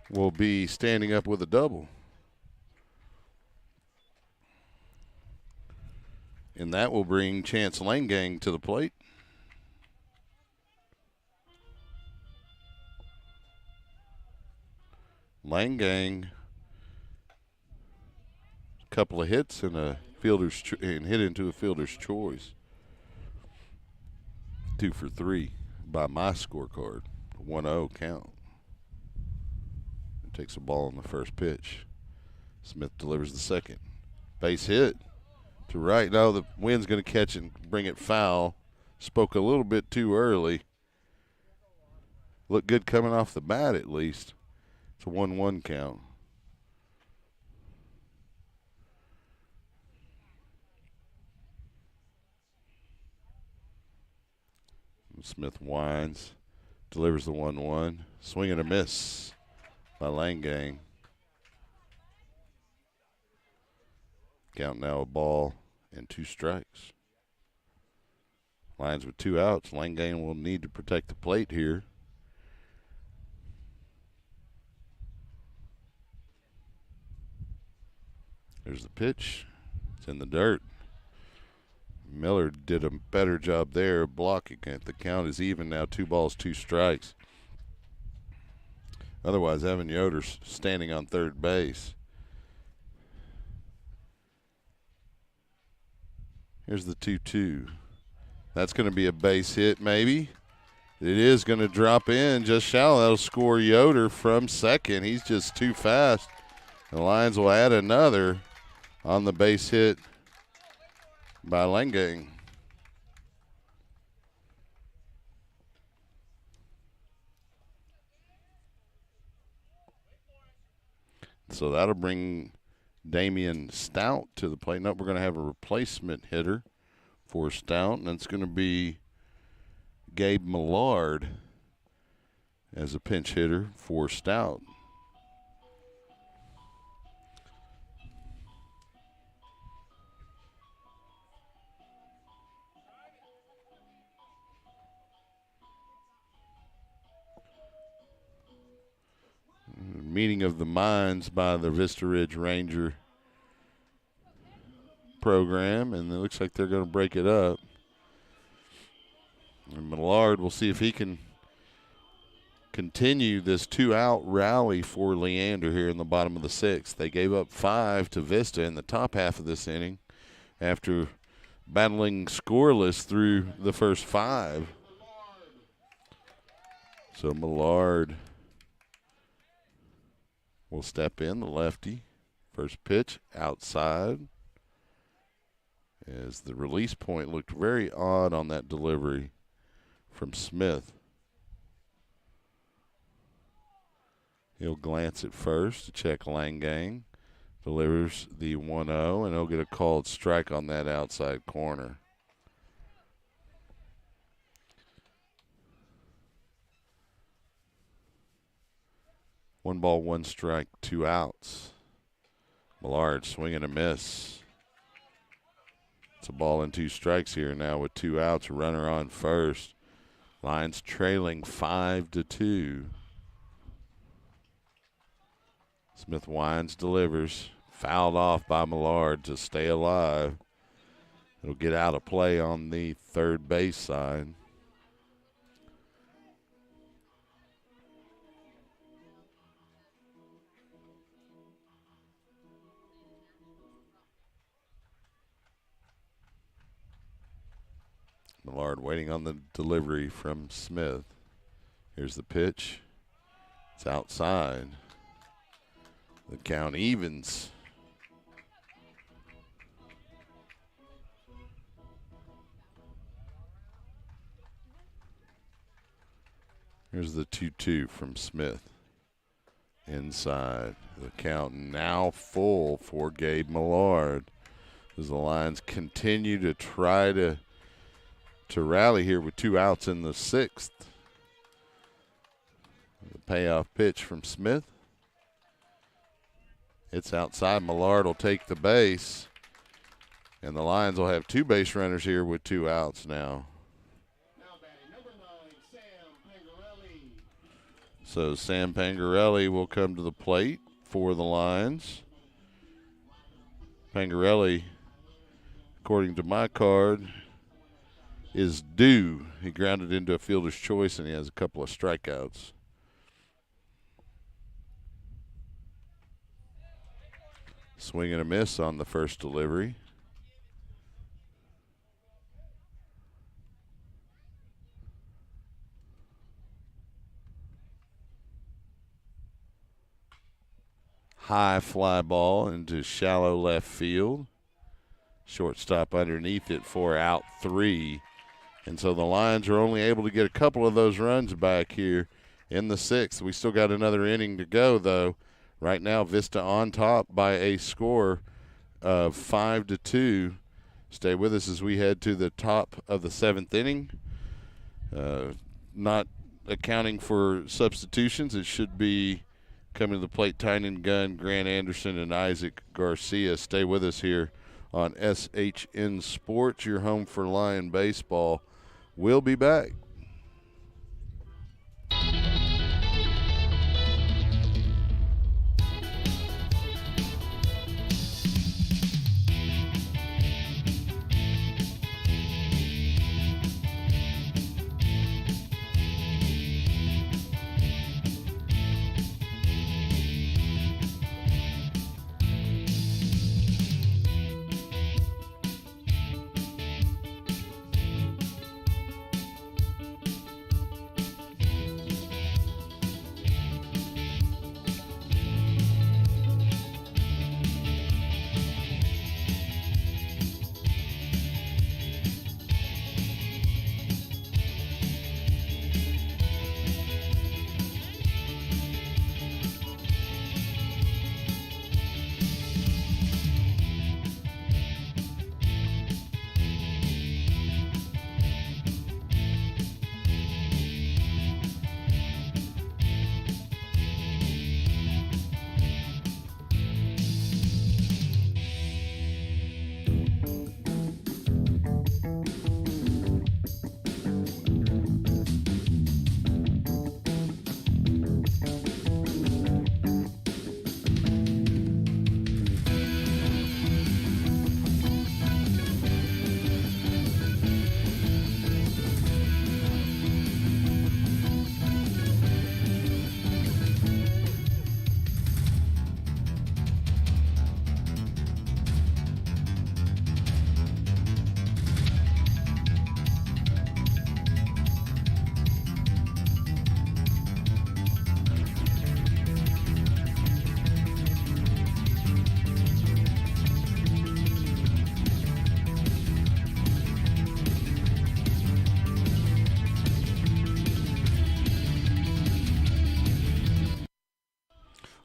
will be standing up with a double. And that will bring Chance Langang to the plate. Langang, a couple of hits and a fielder's and hit into a fielder's choice. 2 for 3 by my scorecard. 1-0 count. Takes a ball on the first pitch. Smith delivers the second. Base hit to right. Now the wind's going to catch and bring it foul. Spoke a little bit too early. Looked good coming off the bat at least. It's a 1-1 count. Smith winds, delivers the 1-1. Swing and a miss by Langang. Count now a ball and 2 strikes. Lions with 2 outs. Langang will need to protect the plate here. There's the pitch. It's in the dirt. Miller did a better job there blocking it. The count is even now, 2 balls, 2 strikes. Otherwise, Evan Yoder's standing on third base. Here's the 2-2. That's going to be a base hit maybe. It is going to drop in just shallow. That'll score Yoder from second. He's just too fast. The Lions will add another on the base hit by Langang. So that'll bring Damian Stout to the plate. Nope, we're going to have a replacement hitter for Stout, and it's going to be Gabe Millard as a pinch hitter for Stout. Meeting of the minds by the Vista Ridge Ranger program, and it looks like they're going to break it up. And Millard, we'll see if he can continue this 2-out rally for Leander here in the bottom of the 6th. They gave up 5 to Vista in the top half of this inning after battling scoreless through the first 5. So Millard will step in, the lefty. First pitch outside. As the release point looked very odd on that delivery from Smith. He'll glance at first to check Langang. Delivers the 1-0, and he'll get a called strike on that outside corner. One ball, 1 strike, 2 outs. Millard swing and a miss. It's a ball and 2 strikes here now with 2 outs. Runner on first. Lions trailing 5-2. Smith winds, delivers. Fouled off by Millard to stay alive. It'll get out of play on the third base side. Millard waiting on the delivery from Smith. Here's the pitch. It's outside. The count evens. Here's the 2-2 from Smith. Inside. The count now full for Gabe Millard. as the Lions continue to try to rally here with 2 outs in the 6th. The payoff pitch from Smith. It's outside. Millard will take the base. And the Lions will have 2 base runners here with 2 outs now.
Now batting number 9, Sam Pangarelli.
So Sam Pangarelli will come to the plate for the Lions. Pangarelli, according to my card, is due. He grounded into a fielder's choice, and he has a couple of strikeouts. Swing and a miss on the first delivery. High fly ball into shallow left field. Shortstop underneath it for out 3. And so the Lions are only able to get a couple of those runs back here in the 6th. We still got another inning to go, though. Right now, Vista on top by a score of 5-2. Stay with us as we head to the top of the 7th inning. Not accounting for substitutions, it should be coming to the plate, Tynan Gunn, Grant Anderson, and Isaac Garcia. Stay with us here on SHN Sports, your home for Lion baseball. We'll be back.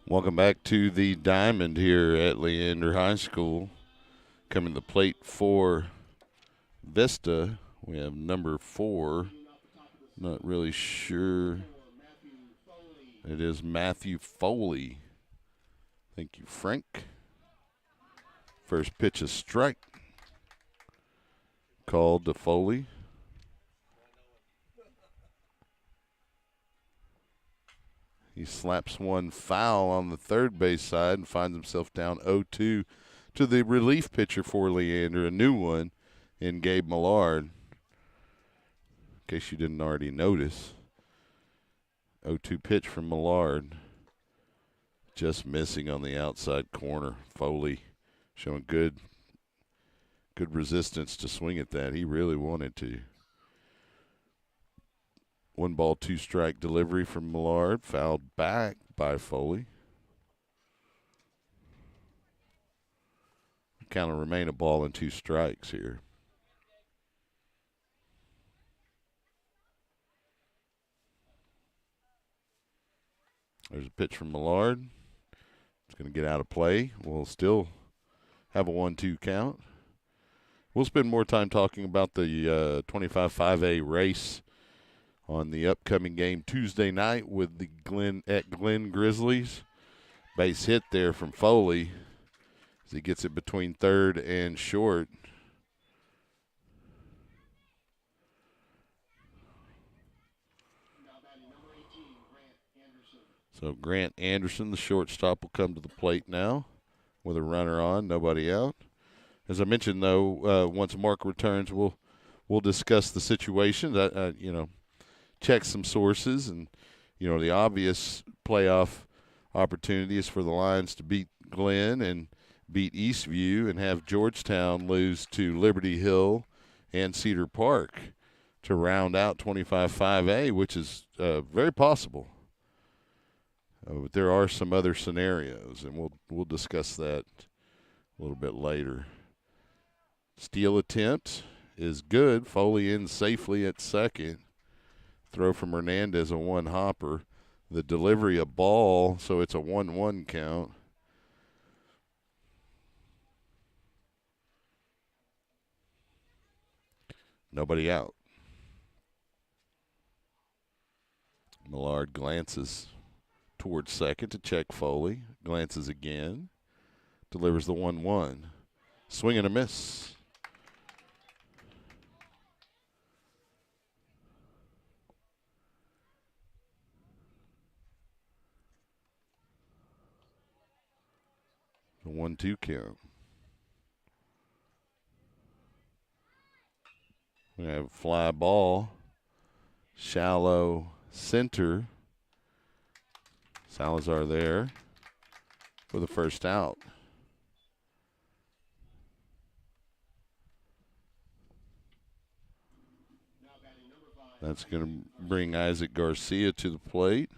Welcome back to the Diamond here at Leander High School. Coming to the plate for Vista, we have number 4. Not really sure. It is Matthew Foley. Thank you, Frank. First pitch is strike. Called to Foley. He slaps one foul on the third base side and finds himself down 0-2 to the relief pitcher for Leander, a new one in Gabe Millard. In case you didn't already notice, 0-2 pitch from Millard. Just missing on the outside corner. Foley showing good resistance to swing at that. He really wanted to. 1 ball, 2 strike delivery from Millard, fouled back by Foley. Count will remain a ball and 2 strikes here. There's a pitch from Millard. It's going to get out of play. We'll still have a 1-2 count. We'll spend more time talking about the 25-5A race on the upcoming game Tuesday night with the Glen Grizzlies. Base hit there from Foley as he gets it between third and short. So Grant Anderson, the shortstop, will come to the plate now with a runner on, nobody out. As I mentioned, though, once Mark returns, we'll discuss the situation. Check some sources, and the obvious playoff opportunity is for the Lions to beat Glen and beat Eastview and have Georgetown lose to Liberty Hill and Cedar Park to round out 25-5A, which is very possible. But there are some other scenarios, and we'll discuss that a little bit later. Steal attempt is good. Foley in safely at second. Throw from Hernandez, a one-hopper. The delivery, a ball, so it's a 1-1 count. Nobody out. Millard glances towards second to check Foley. Glances again. Delivers the 1-1. Swing and a miss. The 1-2 count. We have a fly ball. Shallow center. Salazar there for the first out. That's going to bring Isaac Garcia to the plate.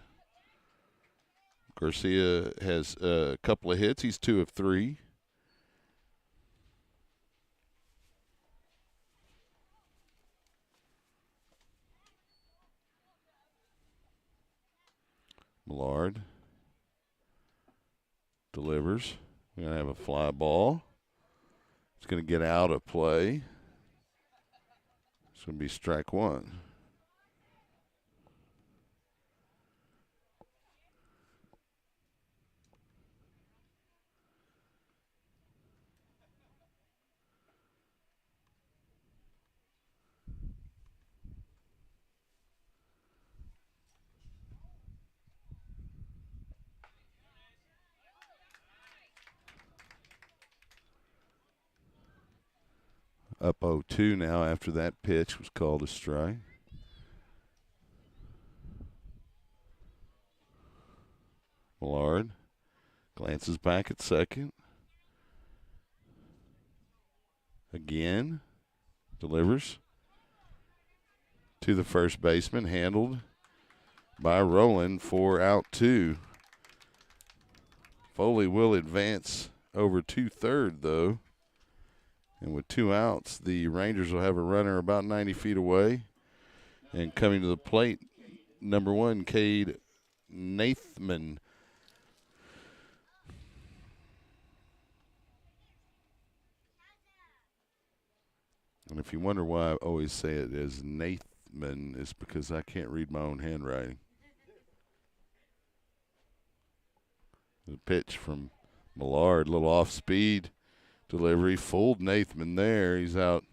Garcia has a couple of hits. He's 2 of 3. Millard delivers. We're going to have a fly ball. It's going to get out of play. It's going to be strike one. Up 0-2 now after that pitch was called a strike. Millard glances back at second. Again. Delivers to the first baseman. Handled by Rowland for out 2. Foley will advance over to third, though. And with 2 outs, the Rangers will have a runner about 90 feet away. And coming to the plate, number 1, Cade Nathman. And if you wonder why I always say it as Nathman, it's because I can't read my own handwriting. The pitch from Millard, a little off-speed. Delivery, fooled Nathman there. He's out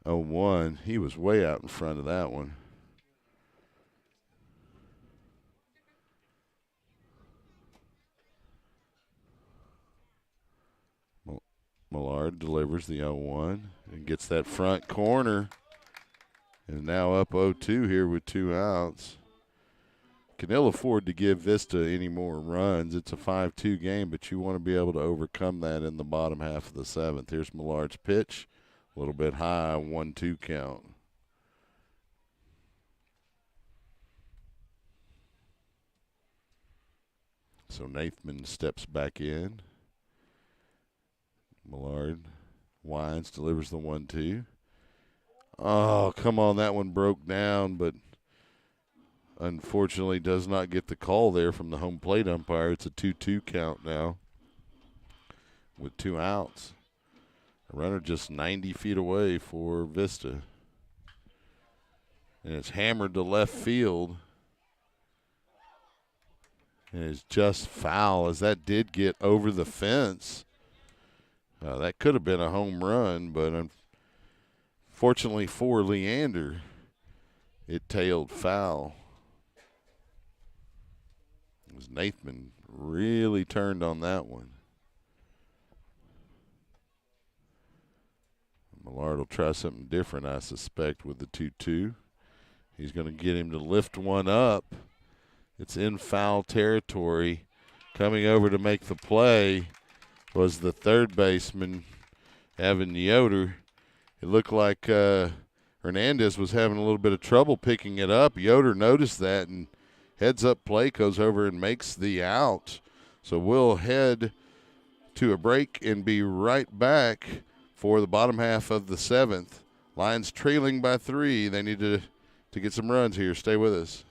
0-1. He was way out in front of that one. Millard delivers the 0-1 and gets that front corner. And now up 0-2 here with 2 outs. Can ill afford to give Vista any more runs. It's a 5-2 game, but you want to be able to overcome that in the bottom half of the 7th. Here's Millard's pitch. A little bit high, 1-2 count. So Nathman steps back in. Millard winds, delivers the 1-2. Oh, come on, that one broke down, but unfortunately does not get the call there from the home plate umpire. It's a 2-2 count now with 2 outs. A runner just 90 feet away for Vista. And it's hammered to left field. And it's just foul as that did get over the fence. That could have been a home run, but unfortunately for Leander, it tailed foul. As Nathan really turned on that one. Millard will try something different, I suspect, with the 2-2. He's going to get him to lift one up. It's in foul territory. Coming over to make the play was the third baseman, Devin Yoder. It looked like Hernandez was having a little bit of trouble picking it up. Yoder noticed that and heads up play, goes over and makes the out. So we'll head to a break and be right back for the bottom half of the seventh. Lions trailing by 3. They need to get some runs here. Stay with us.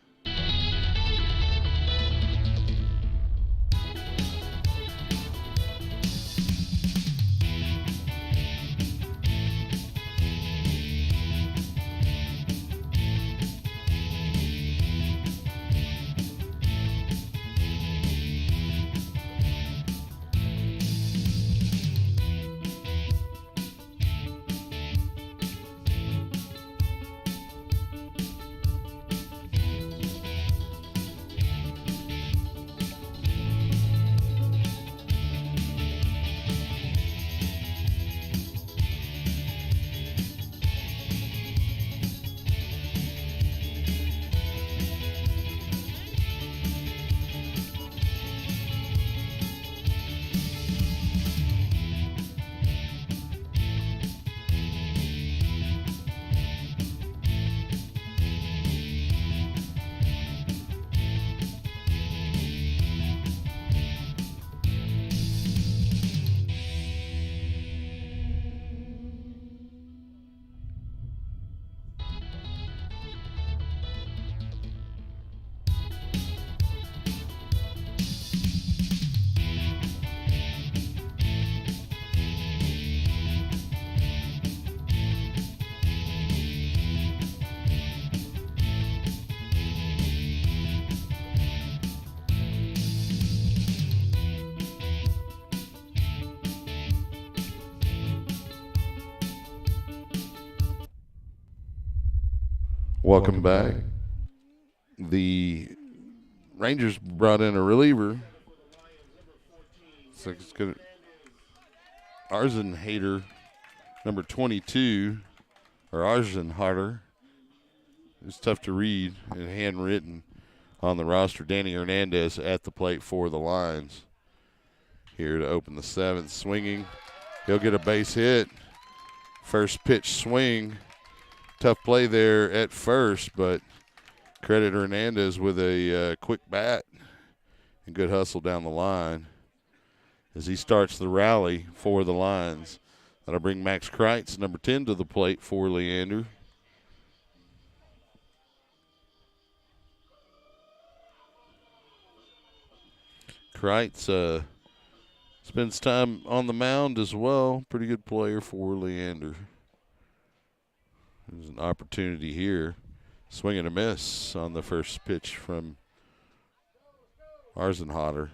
Welcome back. The Rangers brought in a reliever. So it's going to Arzenhater, number 22, or Arzenhater. It's tough to read and handwritten on the roster. Danny Hernandez at the plate for the Lions. Here to open the seventh, swinging. He'll get a base hit. First pitch swing. Tough play there at first, but credit Hernandez with a quick bat and good hustle down the line as he starts the rally for the Lions. That'll bring Max Kreitz, number 10, to the plate for Leander. Kreitz spends time on the mound as well. Pretty good player for Leander. There's an opportunity here. Swing and a miss on the first pitch from Arzenhater.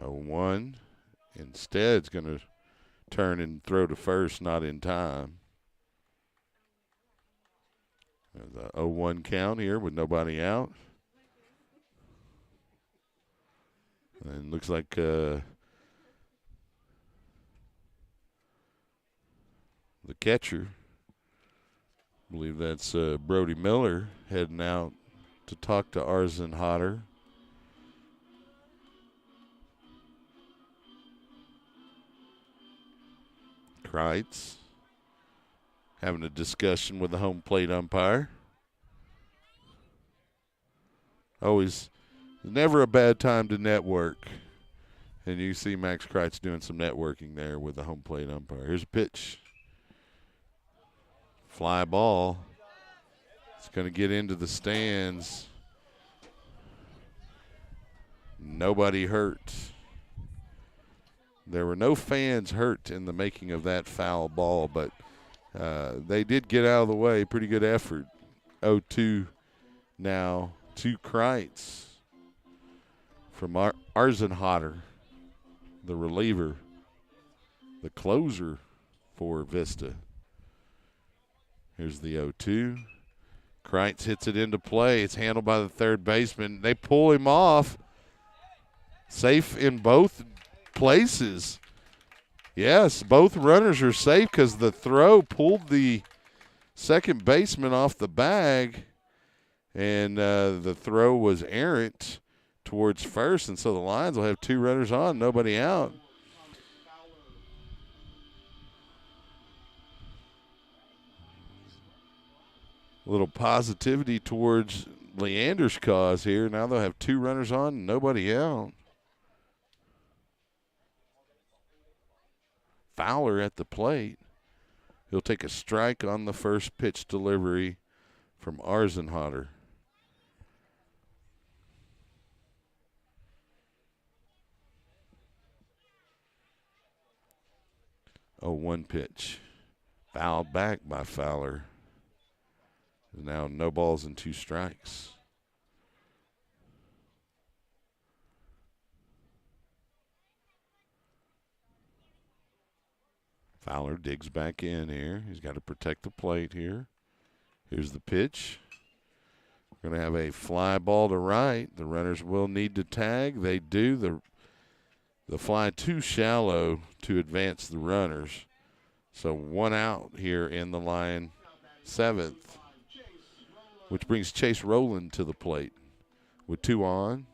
Oh, 1. Instead, it's going to turn and throw to first, not in time. There's a 0-1 count here with nobody out. And looks like the catcher, I believe that's Brody Miller, heading out to talk to Arzenhater. Kreitz having a discussion with the home plate umpire. Always, never a bad time to network. And you see Max Kreitz doing some networking there with the home plate umpire. Here's a pitch. Fly ball. It's going to get into the stands. Nobody hurt. There were no fans hurt in the making of that foul ball, but they did get out of the way. Pretty good effort. 0-2 now to Kreitz from Arzenhotter, the reliever, the closer for Vista. Here's the 0-2. Kreitz hits it into play. It's handled by the third baseman. They pull him off. Safe in both places. Yes, both runners are safe because the throw pulled the second baseman off the bag, and the throw was errant towards first, and so the Lions will have 2 runners on, nobody out. A little positivity towards Leander's cause here. Now they'll have 2 runners on, nobody out. Fowler at the plate. He'll take a strike on the first pitch delivery from Arzenhotter. 0-1 pitch. Fouled back by Fowler. Now no balls and 2 strikes. Fowler digs back in here. He's got to protect the plate here. Here's the pitch. We're going to have a fly ball to right. The runners will need to tag. They do. The fly too shallow to advance the runners. So 1 out here in the line 7th, which brings Chase Rowland to the plate with 2 on.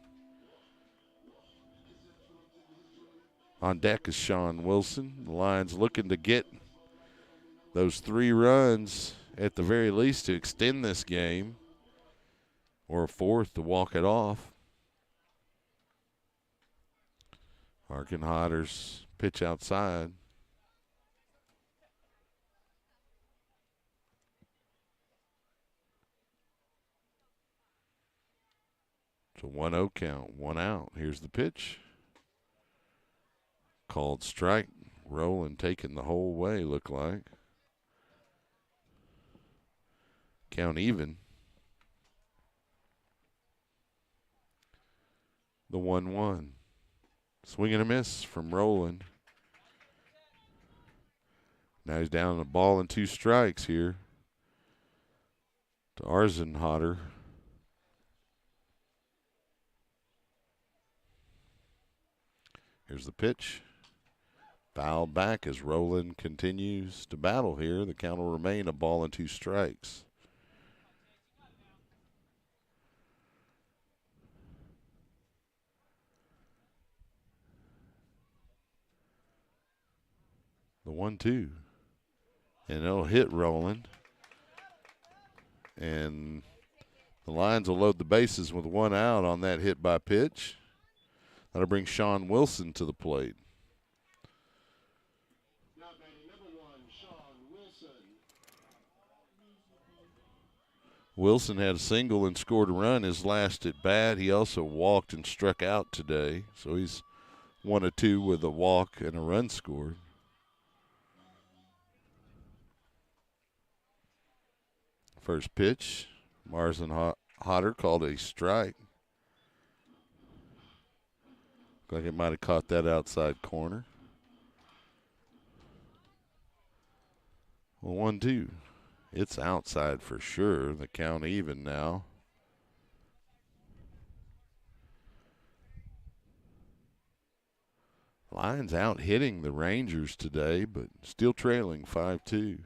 On deck is Sean Wilson. The Lions looking to get those 3 runs at the very least to extend this game, or a 4th to walk it off. Arzenhotter's pitch outside. It's a 1-0 count, 1 out. Here's the pitch. Called strike. Rowland taking the whole way, look like. Count even. The 1-1. Swing and a miss from Rowland. Now he's down a ball and 2 strikes here to Arzenhotter. Here's the pitch. Foul back as Rowland continues to battle here. The count will remain a ball and 2 strikes. The 1-2. And it'll hit Rowland. And the Lions will load the bases with 1 out on that hit by pitch. That'll bring Sean Wilson to the plate. Wilson had a single and scored a run his last at bat. He also walked and struck out today. So he's 1 of 2 with a walk and a run scored. First pitch, Arzenhotter called a strike. Looked like it might have caught that outside corner. Well, 1-2. It's outside for sure. The count even now. Lions out hitting the Rangers today, but still trailing 5-2.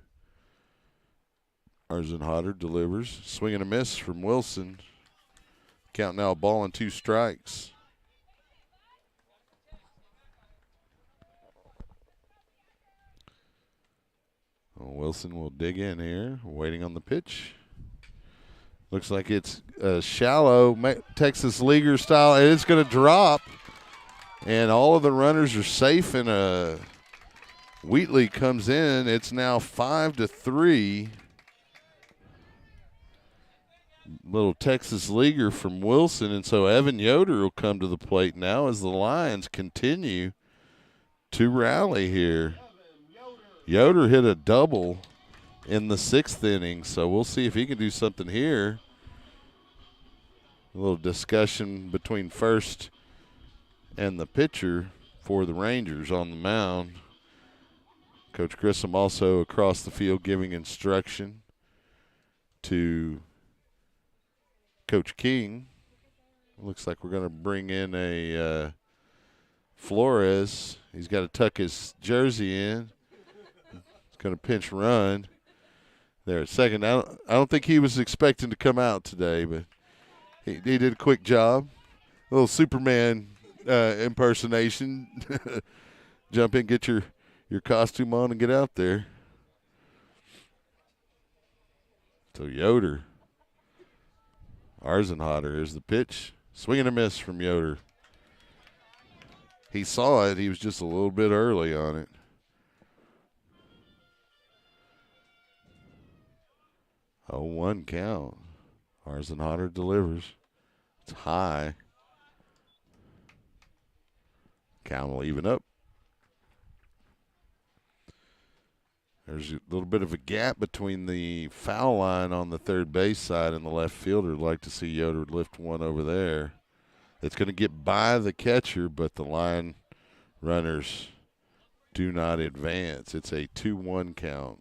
Arzenhotter delivers. Swing and a miss from Wilson. Count now a ball and 2 strikes. Well, Wilson will dig in here, waiting on the pitch. Looks like it's a shallow Texas Leaguer style, and it's going to drop. And all of the runners are safe, and Wheatley comes in. It's now 5-3. little Texas leaguer from Wilson, and so Evan Yoder will come to the plate now as the Lions continue to rally here. Yoder hit a double in the 6th inning, so we'll see if he can do something here. A little discussion between first and the pitcher for the Rangers on the mound. Coach Grissom also across the field giving instruction to Coach King. Looks like we're going to bring in a Flores. He's got to tuck his jersey in. He's going to pinch run there at second. I don't think he was expecting to come out today, but he did a quick job. A little Superman impersonation. Jump in, get your costume on, and get out there. So Yoder. Arzenhotter is the pitch. Swing and a miss from Yoder. He saw it. He was just a little bit early on it. Oh, 1 count. Arzenhotter delivers. It's high. Count will even up. There's a little bit of a gap between the foul line on the third base side and the left fielder. I'd like to see Yoder lift one over there. It's going to get by the catcher, but the line runners do not advance. It's a 2-1 count.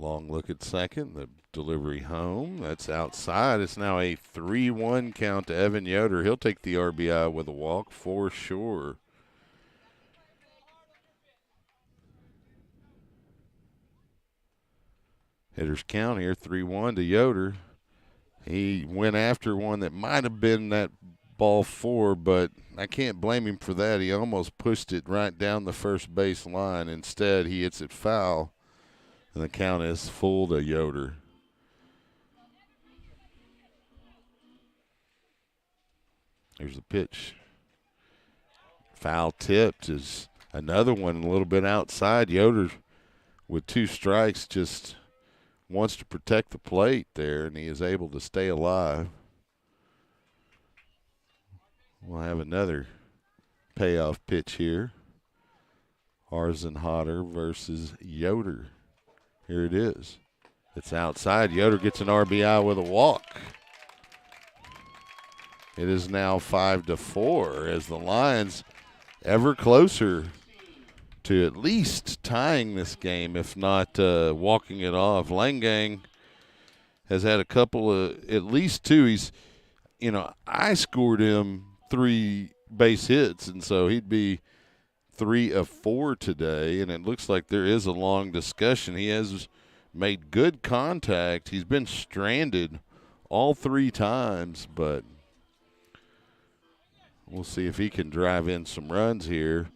Long look at second. The delivery home. That's outside. It's now a 3-1 count to Evan Yoder. He'll take the RBI with a walk for sure. Hitters count here, 3-1 to Yoder. He went after one that might have been that ball 4, but I can't blame him for that. He almost pushed it right down the first base line. Instead, he hits it foul. And the count is full to Yoder. Here's the pitch. Foul tipped is another one a little bit outside. Yoder with 2 strikes just wants to protect the plate there, and he is able to stay alive. We'll have another payoff pitch here. Arzenhotter versus Yoder. Here it is. It's outside. Yoder gets an RBI with a walk. It is now 5-4 as the Lions ever closer to at least tying this game, if not walking it off. Langang has had a couple of, at least 2. I scored him 3 base hits, and so he'd be 3 of 4 today, and it looks like there is a long discussion. He has made good contact. He's been stranded all 3 times, but we'll see if he can drive in some runs here,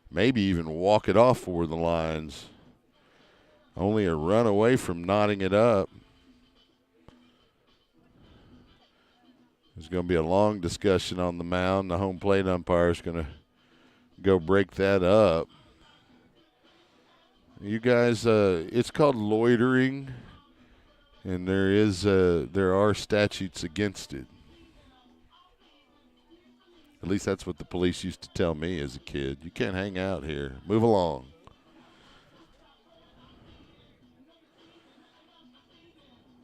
maybe even walk it off for the Lions. Only a run away from knotting it up. There's going to be a long discussion on the mound. The home plate umpire is going to go break that up. You guys, it's called loitering, and there are statutes against it. At least that's what the police used to tell me as a kid. You can't hang out here. Move along.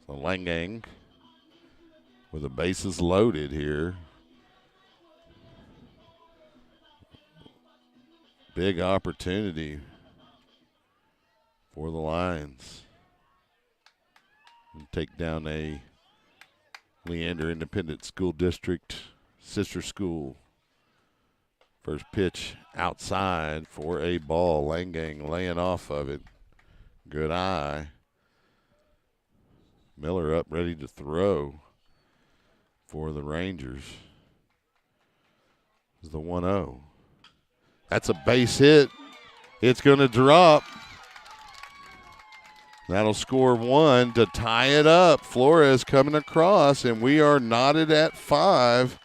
So Langang with the bases loaded here. Big opportunity for the Lions. Take down a Leander Independent School District sister school. First pitch outside for a ball. Langang laying off of it. Good eye. Miller up ready to throw for the Rangers. Is the 1-0. That's a base hit. It's going to drop. That'll score 1 to tie it up. Flores coming across, and we are knotted at 5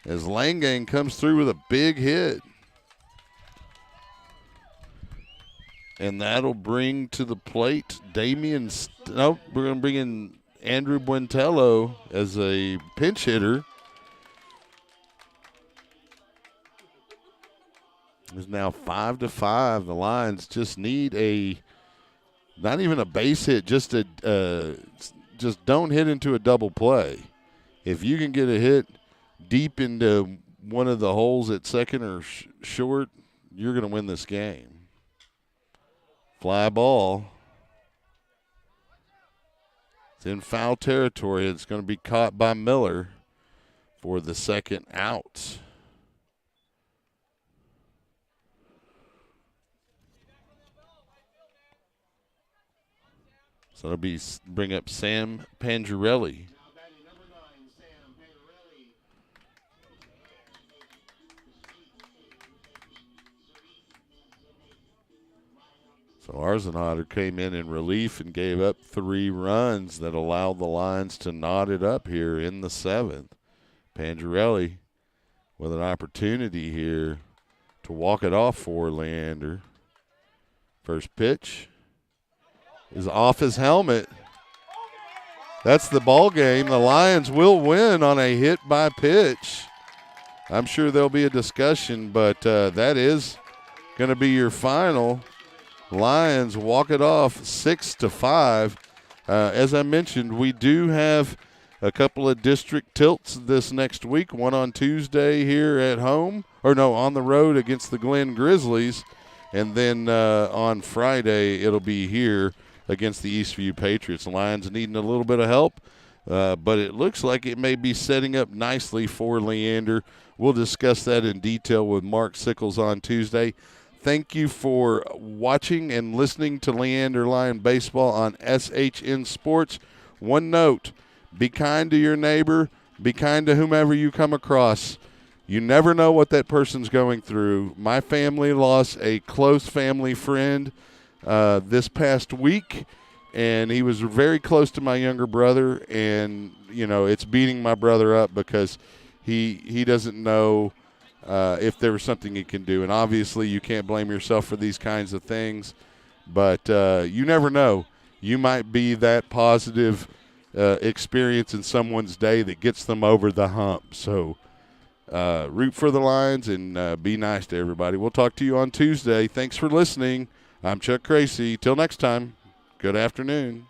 as Langang comes through with a big hit. And that'll bring to the plate we're going to bring in Andrew Buentello as a pinch hitter. It's now 5 to 5. The Lions just need not even a base hit, just don't hit into a double play. If you can get a hit deep into one of the holes at second or short, you're going to win this game. Fly ball. It's in foul territory. It's going to be caught by Miller for the second out. So it'll bring up Sam Pangerelli. So Arzenader came in relief and gave up 3 runs that allowed the Lions to knot it up here in the 7th. Pangerelli with an opportunity here to walk it off for Leander. First pitch is off his helmet. That's the ball game. The Lions will win on a hit by pitch. I'm sure there'll be a discussion, but that is going to be your final. Lions walk it off 6 to 5. As I mentioned, we do have a couple of district tilts this next week. One on Tuesday here at home, on the road against the Glen Grizzlies, and then on Friday it'll be here against the Eastview Patriots. Lions needing a little bit of help, but it looks like it may be setting up nicely for Leander. We'll discuss that in detail with Mark Sickles on Tuesday. Thank you for watching and listening to Leander Lion Baseball on SHN Sports. One note, be kind to your neighbor, be kind to whomever you come across. You never know what that person's going through. My family lost a close family friend this past week, and he was very close to my younger brother, and, it's beating my brother up because he doesn't know if there was something he can do. And obviously you can't blame yourself for these kinds of things, but you never know. You might be that positive experience in someone's day that gets them over the hump. So root for the Lions and be nice to everybody. We'll talk to you on Tuesday. Thanks for listening. I'm Chuck Cracy. Till next time, good afternoon.